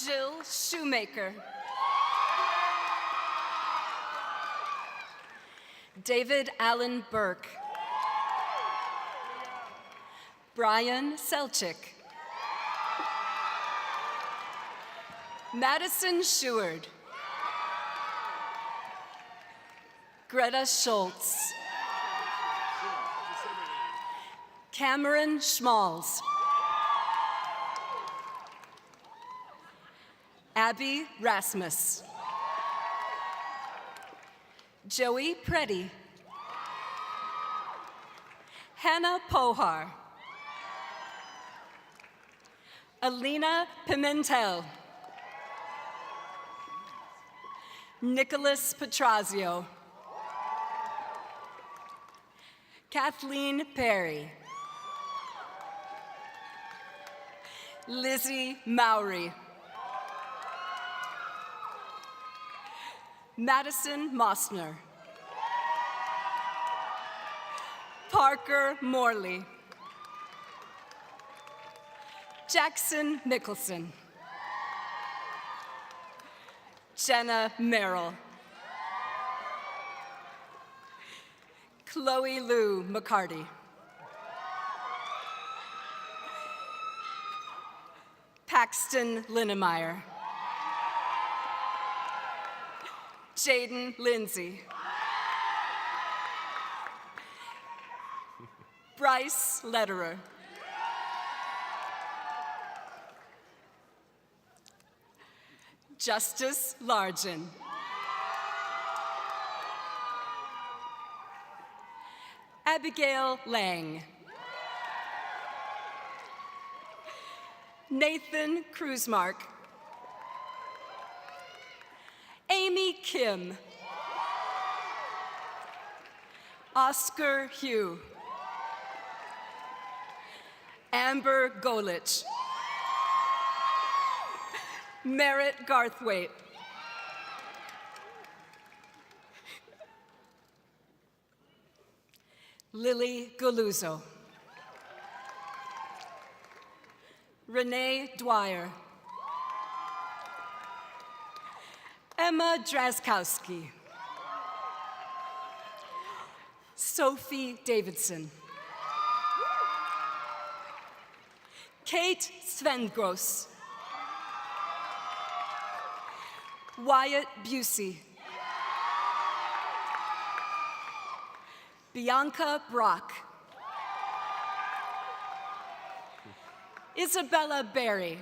Jill Shoemaker. David Allen Burke. Brian Selchik. Madison Sheward. Greta Schultz. Cameron Schmalz. Abby Rasmus. Joey Preddy. Hannah Pohar. Alina Pimentel. Nicholas Petrazio. Kathleen Perry. Lizzie Mowry. Madison Mosner. Parker Morley. Jackson Nicholson. Jenna Merrill. Chloe Lou McCarty. Paxton Linnemeyer. Jaden Lindsay. Bryce Lederer. Justice Largen. Abigail Lang. Nathan Kruzmark. Amy Kim. Oscar Hugh. Amber Golich. Merritt Garthwaite. Lily Galuzzo. Renee Dwyer. Emma Drazkowski. Sophie Davidson. Kate Svengros. Wyatt Busey. Bianca Brock. Isabella Berry.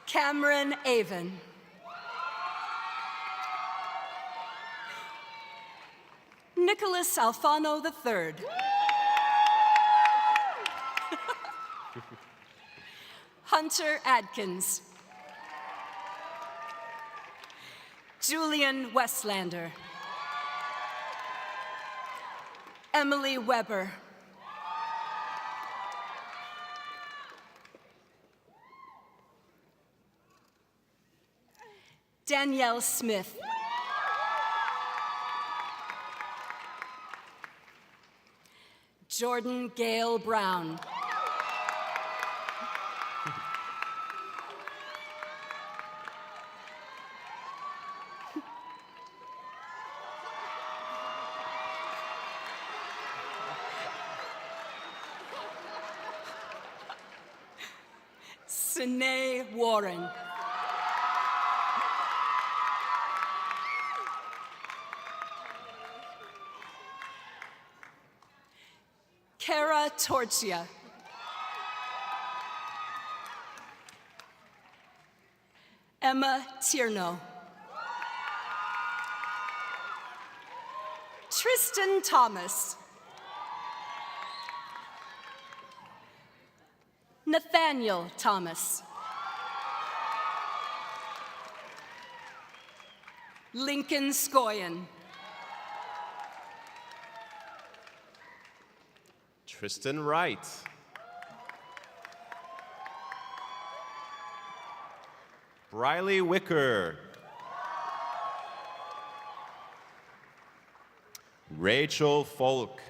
Cameron Avon. Nicholas Alfano III. Hunter Adkins. Julian Westlander. Emily Weber. Danielle Smith. Jordan Gale Brown. Sine Warren. Kara Torchia. Emma Tierno. Tristan Thomas. Nathaniel Thomas. Lincoln Scoyen. Tristan Wright. Briley Wicker. Rachel Folk.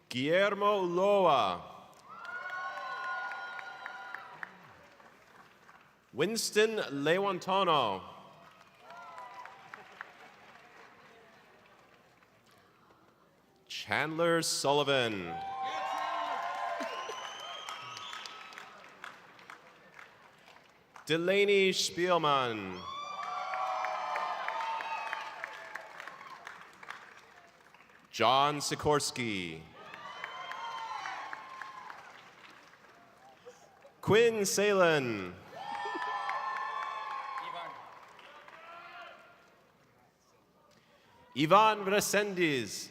Guillermo Ulloa. Winston Lewantono. Chandler Sullivan. Delaney Spielman. John Sikorsky. Quinn Salen. Ivan Resendiz.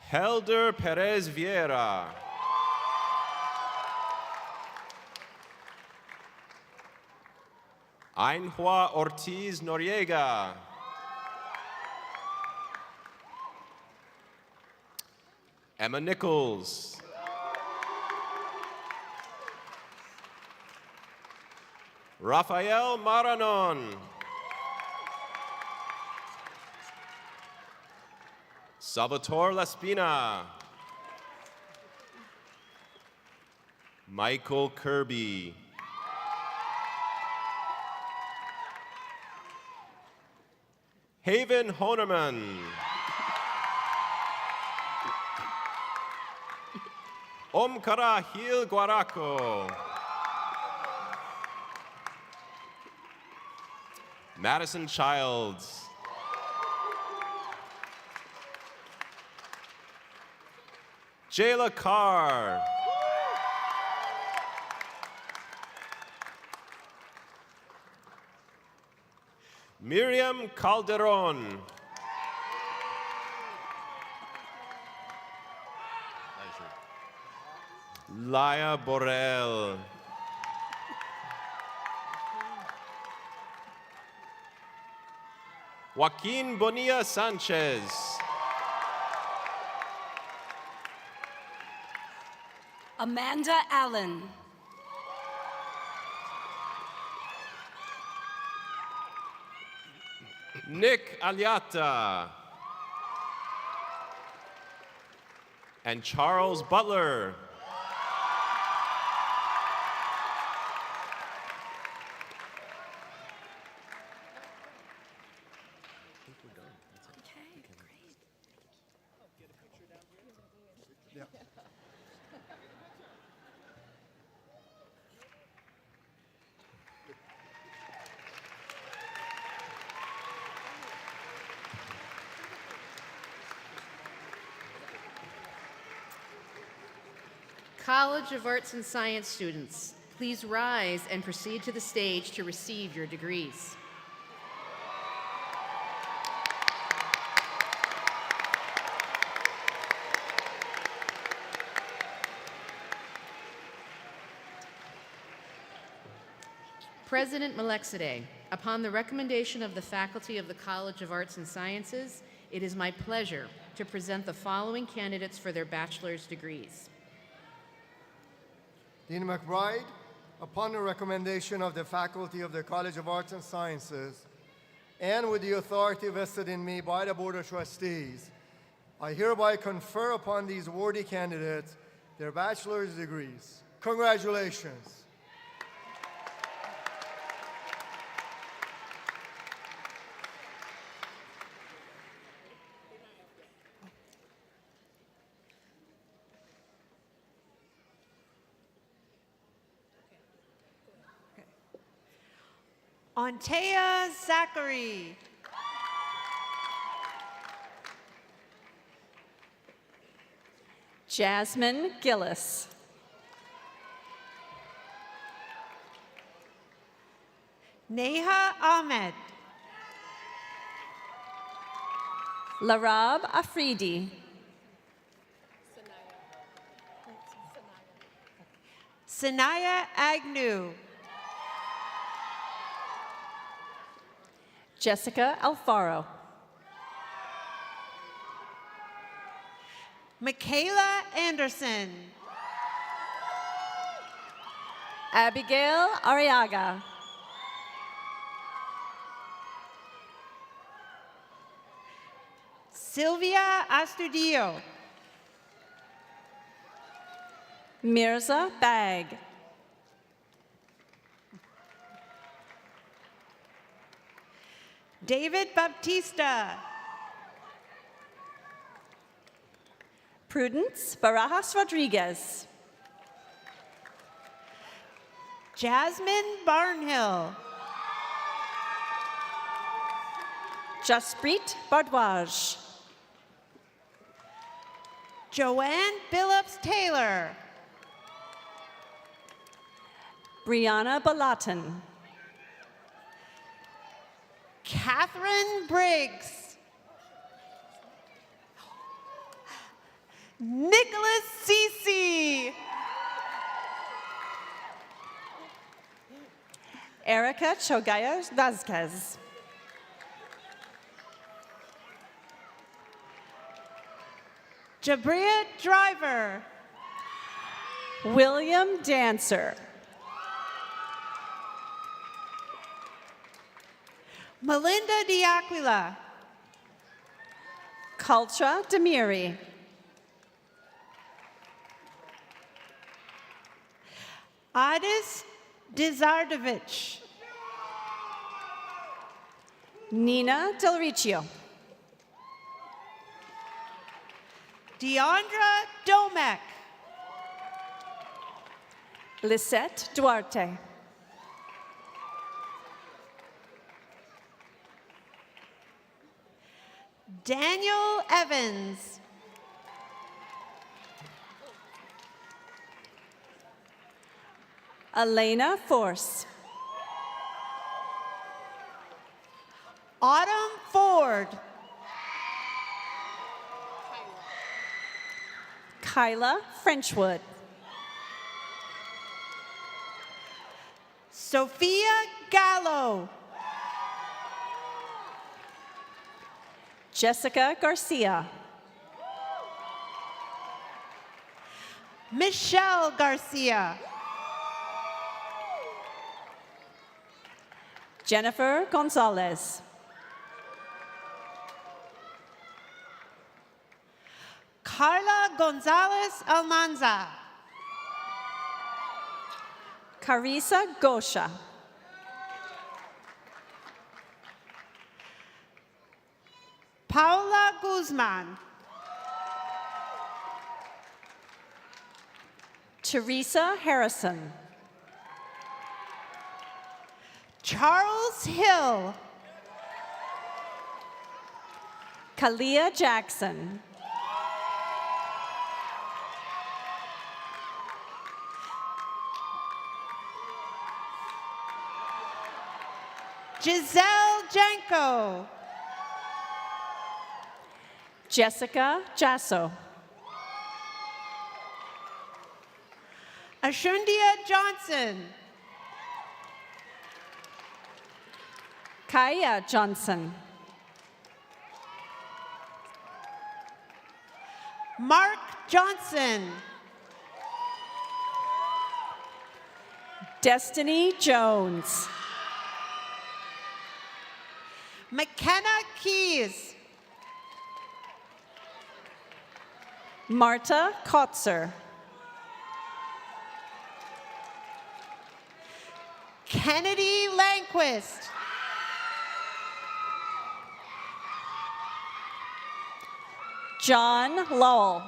Helder Perez Vieira. Ainhua Ortiz Noriega. Emma Nichols. Rafael Maranon. Salvatore Laspina. Michael Kirby. Haven Honerman. Omkara Hil Guaraco. Madison Childs. Jayla Carr. Miriam Calderon. Laia Borrell. Joaquin Bonilla Sanchez. Amanda Allen. Nick Aliata. And Charles Butler. College of Arts and Science students, please rise and proceed to the stage to receive your degrees. President Melexide, upon the recommendation of the faculty of the College of Arts and Sciences, it is my pleasure to present the following candidates for their bachelor's degrees. Dean McBride, upon the recommendation of the faculty of the College of Arts and Sciences, and with the authority vested in me by the Board of Trustees, I hereby confer upon these worthy candidates their bachelor's degrees. Congratulations. Antea Zachary. Jasmine Gillis. Neha Ahmed. Larab Afridi. Sanaya Agnew. Jessica Alfaro. Michaela Anderson. Abigail Arriaga. Sylvia Astudillo. Mirza Bag. David Baptista. Prudence Barajas Rodriguez. Jasmine Barnhill. Jasprit Bardwaj. Joanne Billups Taylor. Brianna Balaton. Catherine Briggs. Nicholas Cece. Erica Chogaya Vazquez. Jabria Driver. William Dancer. Melinda D'Aquila. Cultra Demiri. Adis Dizardovich. Nina Del Riccio. Deandra Domek. Lisette Duarte. Daniel Evans. Elena Force. Autumn Ford. Kyla Frenchwood. Sophia Gallo. Jessica Garcia. Michelle Garcia. Jennifer Gonzalez. Carla Gonzalez Almanza. Carissa Gosha. Paula Guzman. Teresa Harrison. Charles Hill. Kalia Jackson. Giselle Janko. Jessica Jasso. Ashundia Johnson. Kaya Johnson. Mark Johnson. Destiny Jones. McKenna Keys. Marta Kotzer. Kennedy Langquist. John Lowell.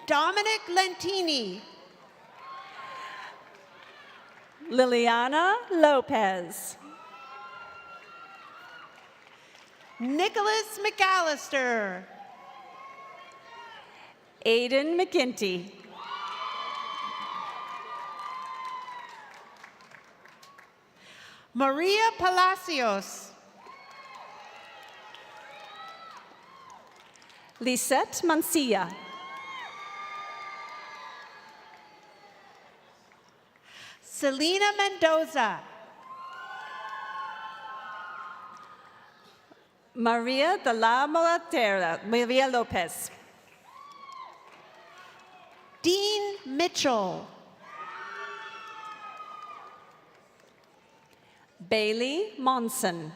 Dominic Lentini. Liliana Lopez. Nicholas McAllister. Aiden McGinty. Maria Palacios. Lisette Mancia. Selena Mendoza. Maria de la Molatera. Maria Lopez. Dean Mitchell. Bailey Monson.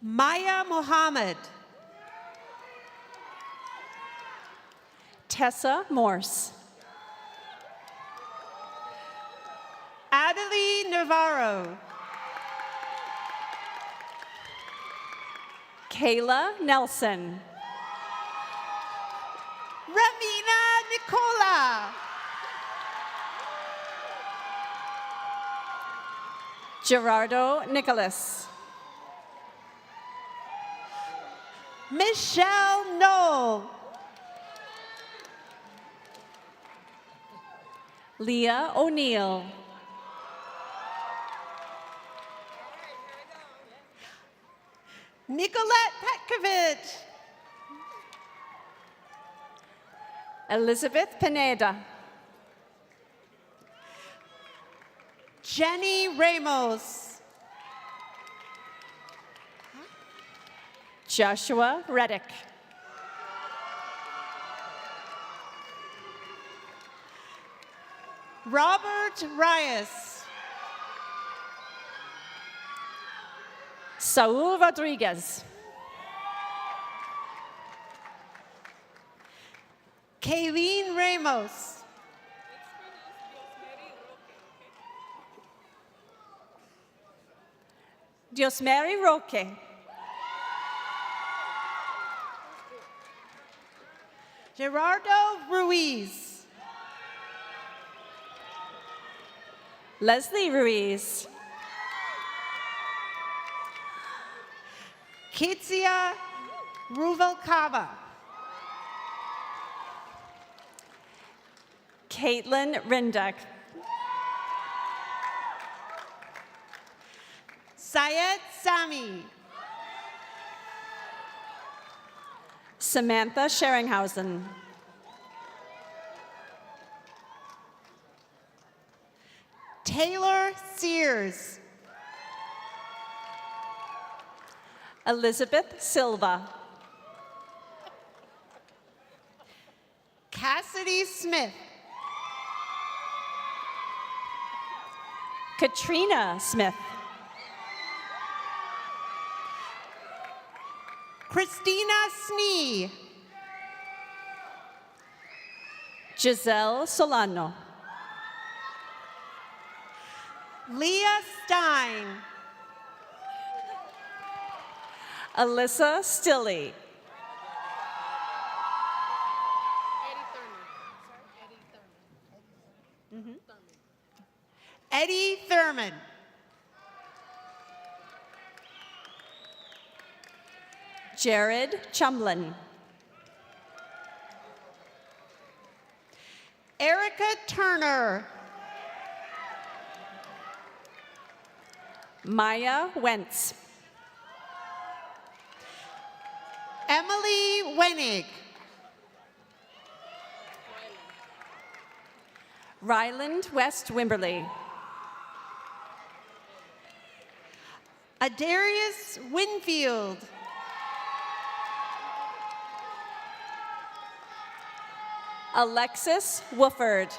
Maya Mohammed. Tessa Morse. Adelie Navarro. Kayla Nelson. Ramina Nicola. Gerardo Nicholas. Michelle Knoll. Leah O'Neill. Nicolette Petkovich. Elizabeth Pineda. Jenny Ramos. Joshua Reddick. Robert Reyes. Saul Rodriguez. Kayleen Ramos. Diosmary Roque. Gerardo Ruiz. Leslie Ruiz. Kitsia Ruvalcaba. Caitlin Rinduck. Syed Sami. Samantha Scheringhausen. Taylor Sears. Elizabeth Silva. Cassidy Smith. Katrina Smith. Christina Snee. Giselle Solano. Leah Stein. Alyssa Stilley. Eddie Thurman. Jared Chumlin. Erica Turner. Maya Wentz. Emily Wenig. Ryland West Wimberley. Adarius Winfield. Alexis Wooford.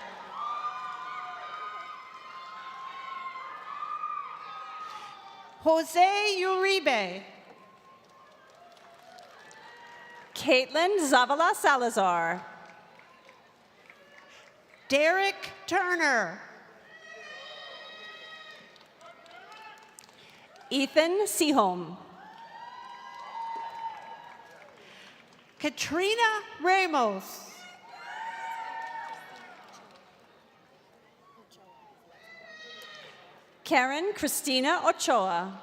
Jose Uribe. Caitlin Zavala Salazar. Derek Turner. Ethan Seaholm. Katrina Ramos. Karen Christina Ochoa.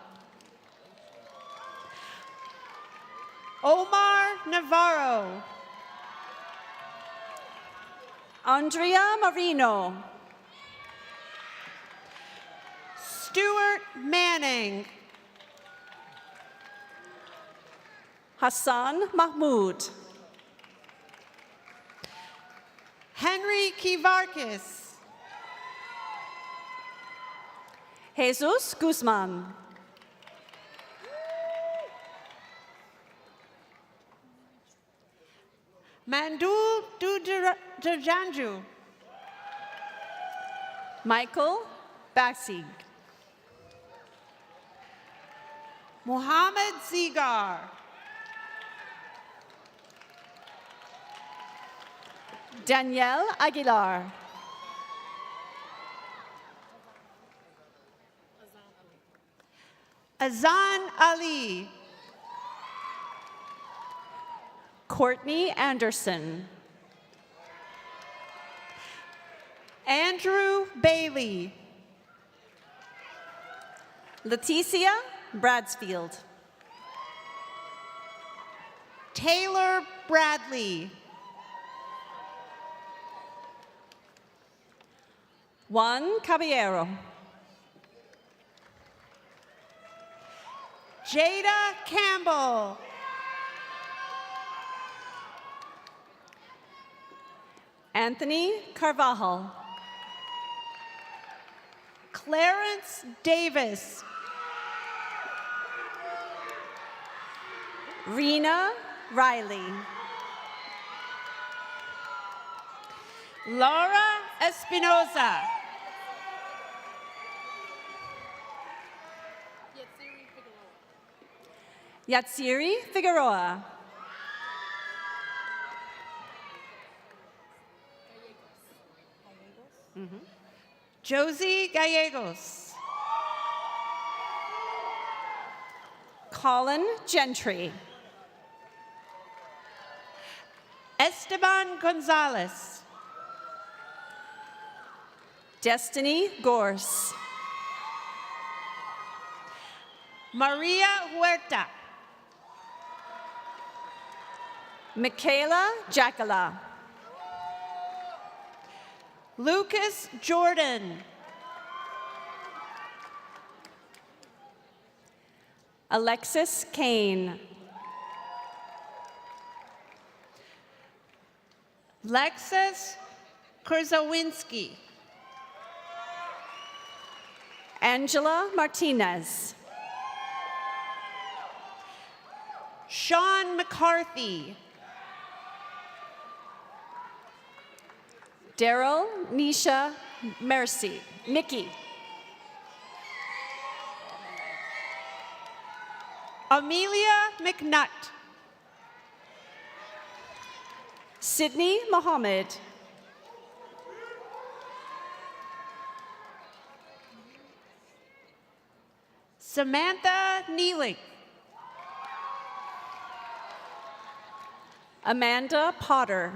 Omar Navarro. Andrea Marino. Stuart Manning. Hassan Mahmoud. Henry Kivarkis. Jesus Guzman. Mandul Dujanju. Michael Bassig. Muhammad Zigar. Danielle Aguilar. Azan Ali. Courtney Anderson. Andrew Bailey. Leticia Bradsfield. Taylor Bradley. Juan Caballero. Jada Campbell. Anthony Carvajal. Clarence Davis. Rena Riley. Laura Espinoza. Yatsiri Figueroa. Josie Gallegos. Colin Gentry. Esteban Gonzalez. Destiny Gorse. Maria Huerta. Michaela Jacala. Lucas Jordan. Alexis Kane. Lexus Kurzawinski. Angela Martinez. Sean McCarthy. Daryl Nisha Mercy. Nikki. Amelia McNutt. Sydney Mohammed. Samantha Neely. Amanda Potter.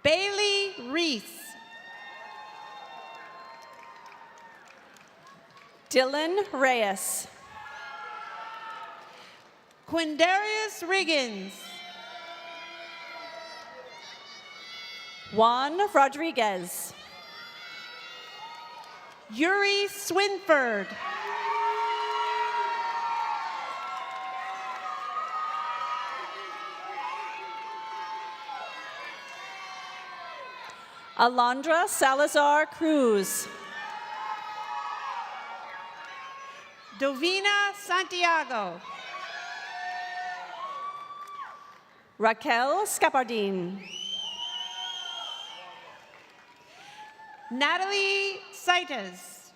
Bailey Reese. Dylan Reyes. Quindarius Riggins. Juan Rodriguez. Yuri Swinford. Alondra Salazar Cruz. Dovina Santiago. Raquel Scapardine. Natalie Saites.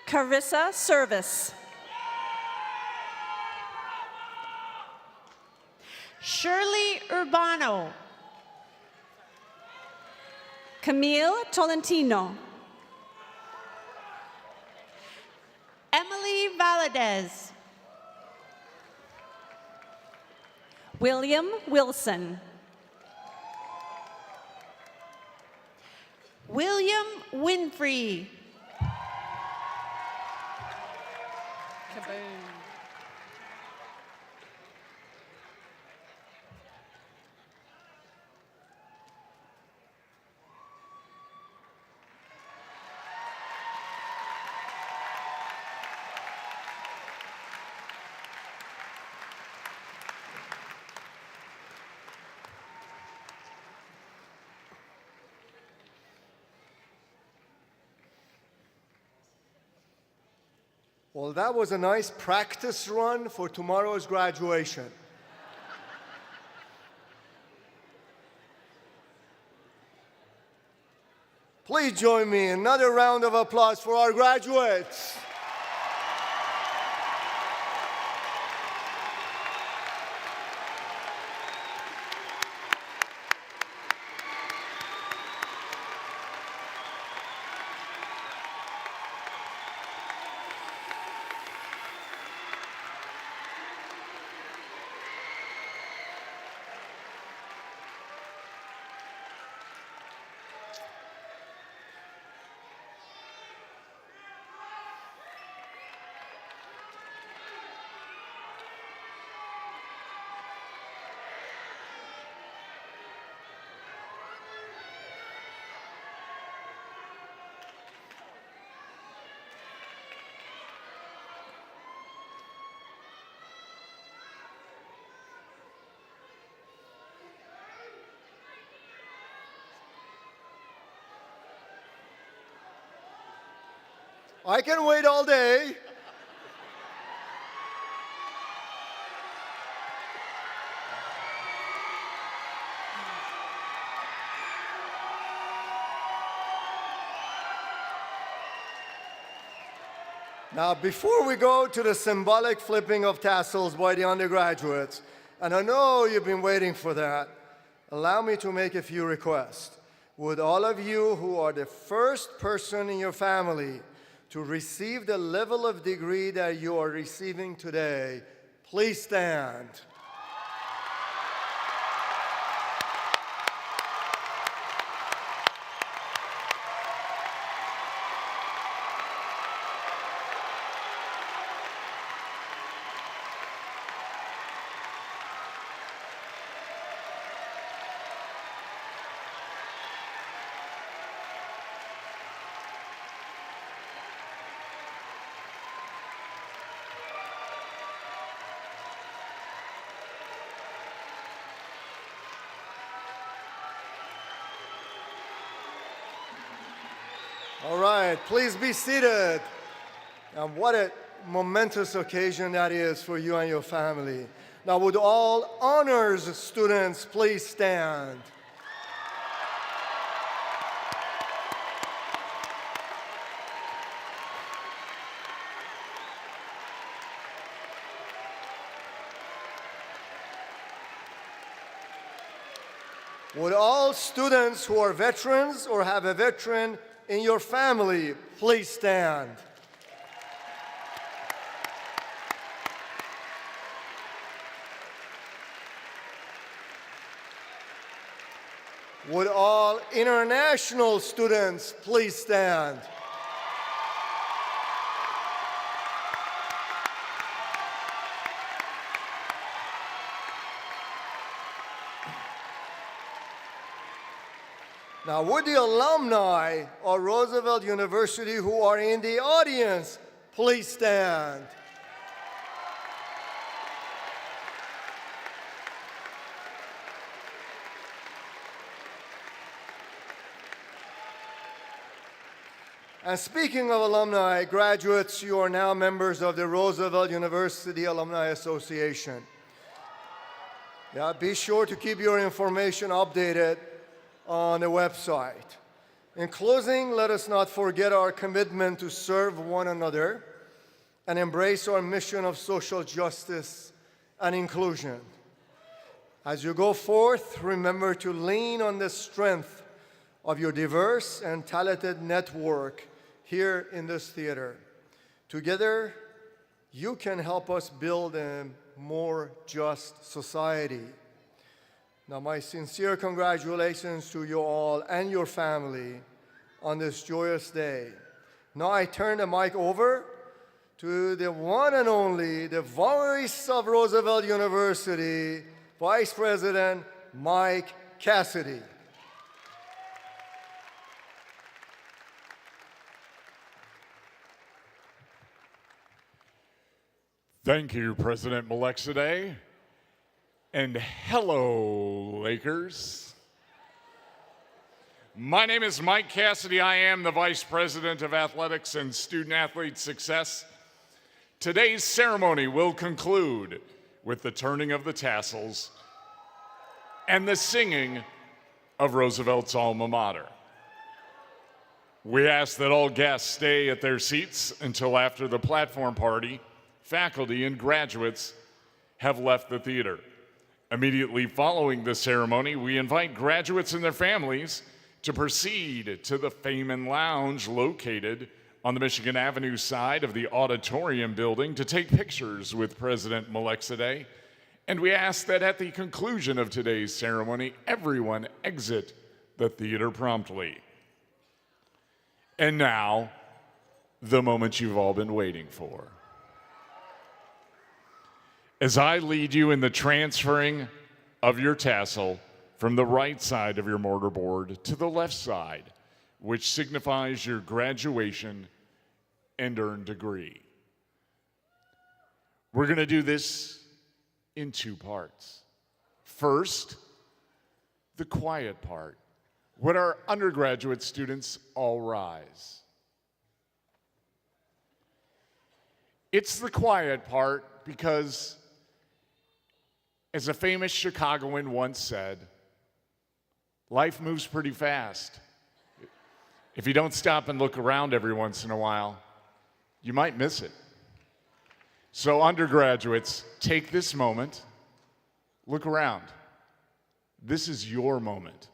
Carissa Service. Shirley Urbano. Camille Tolentino. Emily Valadez. William Wilson. William Winfrey. Well, that was a nice practice run for tomorrow's graduation. Please join me in another round of applause for our graduates. I can wait all day. Now, before we go to the symbolic flipping of tassels by the undergraduates, and I know you've been waiting for that, allow me to make a few requests. Would all of you who are the first person in your family to receive the level of degree that you are receiving today, please stand. All right, please be seated. And what a momentous occasion that is for you and your family. Now, would all honors students please stand? Would all students who are veterans or have a veteran in your family please stand? Would all international students please stand? Now, would the alumni of Roosevelt University who are in the audience please stand? And speaking of alumni, graduates, you are now members of the Roosevelt University Alumni Association. Yeah, be sure to keep your information updated on the website. In closing, let us not forget our commitment to serve one another and embrace our mission of social justice and inclusion. As you go forth, remember to lean on the strength of your diverse and talented network here in this theater. Together, you can help us build a more just society. Now, my sincere congratulations to you all and your family on this joyous day. Now I turn the mic over to the one and only, the voice of Roosevelt University, Vice President Mike Cassidy. Thank you, President Melchizedek. And hello, Lakers. My name is Mike Cassidy. I am the Vice President of Athletics and Student Athlete Success. Today's ceremony will conclude with the turning of the tassels and the singing of Roosevelt's alma mater. We ask that all guests stay at their seats until after the platform party, faculty, and graduates have left the theater. Immediately following the ceremony, we invite graduates and their families to proceed to the Feynman Lounge located on the Michigan Avenue side of the Auditorium building to take pictures with President Melchizedek. And we ask that at the conclusion of today's ceremony, everyone exit the theater promptly. And now, the moment you've all been waiting for. As I lead you in the transferring of your tassel from the right side of your mortarboard to the left side, which signifies your graduation and earned degree. We're going to do this in two parts. First, the quiet part. Would our undergraduate students all rise? It's the quiet part because, as a famous Chicagoan once said, life moves pretty fast. If you don't stop and look around every once in a while, you might miss it. So undergraduates, take this moment, look around. This is your moment.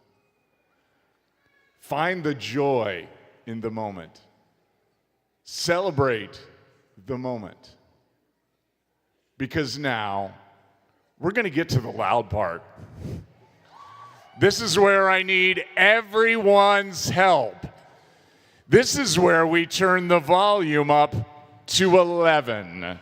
Find the joy in the moment. Celebrate the moment. Because now, we're going to get to the loud part. This is where I need everyone's help. This is where we turn the volume up to 11.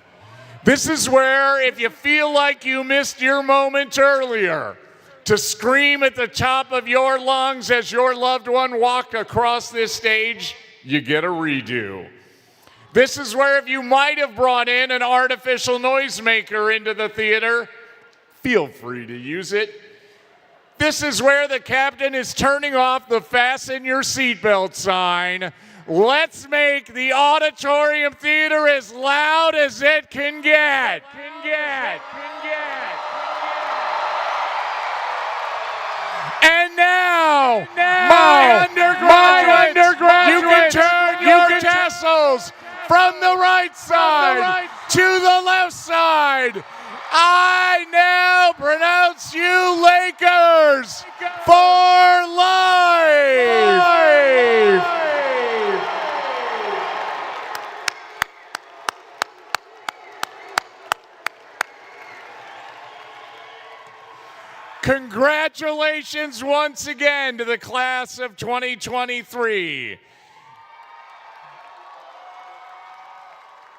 This is where, if you feel like you missed your moment earlier, to scream at the top of your lungs as your loved one walked across this stage, you get a redo. This is where, if you might have brought in an artificial noisemaker into the theater, feel free to use it. This is where the captain is turning off the fasten your seatbelt sign. Let's make the Auditorium Theatre as loud as it can get. And now, my undergraduates, you can turn your tassels from the right side to the left side. I now pronounce you Lakers for life. Congratulations once again to the class of 2023.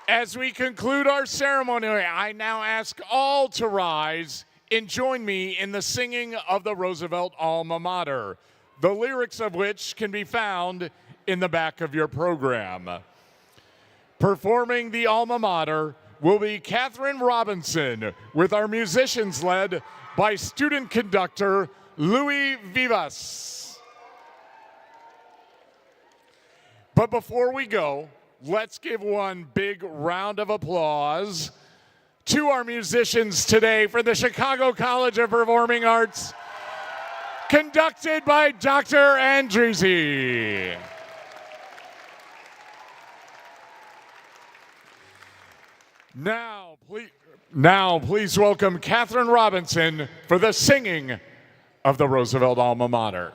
As we conclude our ceremony, I now ask all to rise and join me in the singing of the Roosevelt Alma Mater, the lyrics of which can be found in the back of your program. Performing the Alma Mater will be Catherine Robinson, with our musicians led by student conductor Louis Vivas. But before we go, let's give one big round of applause to our musicians today for the Chicago College of Performing Arts, conducted by Dr. Andresi. Now, please welcome Catherine Robinson for the singing of the Roosevelt Alma Mater.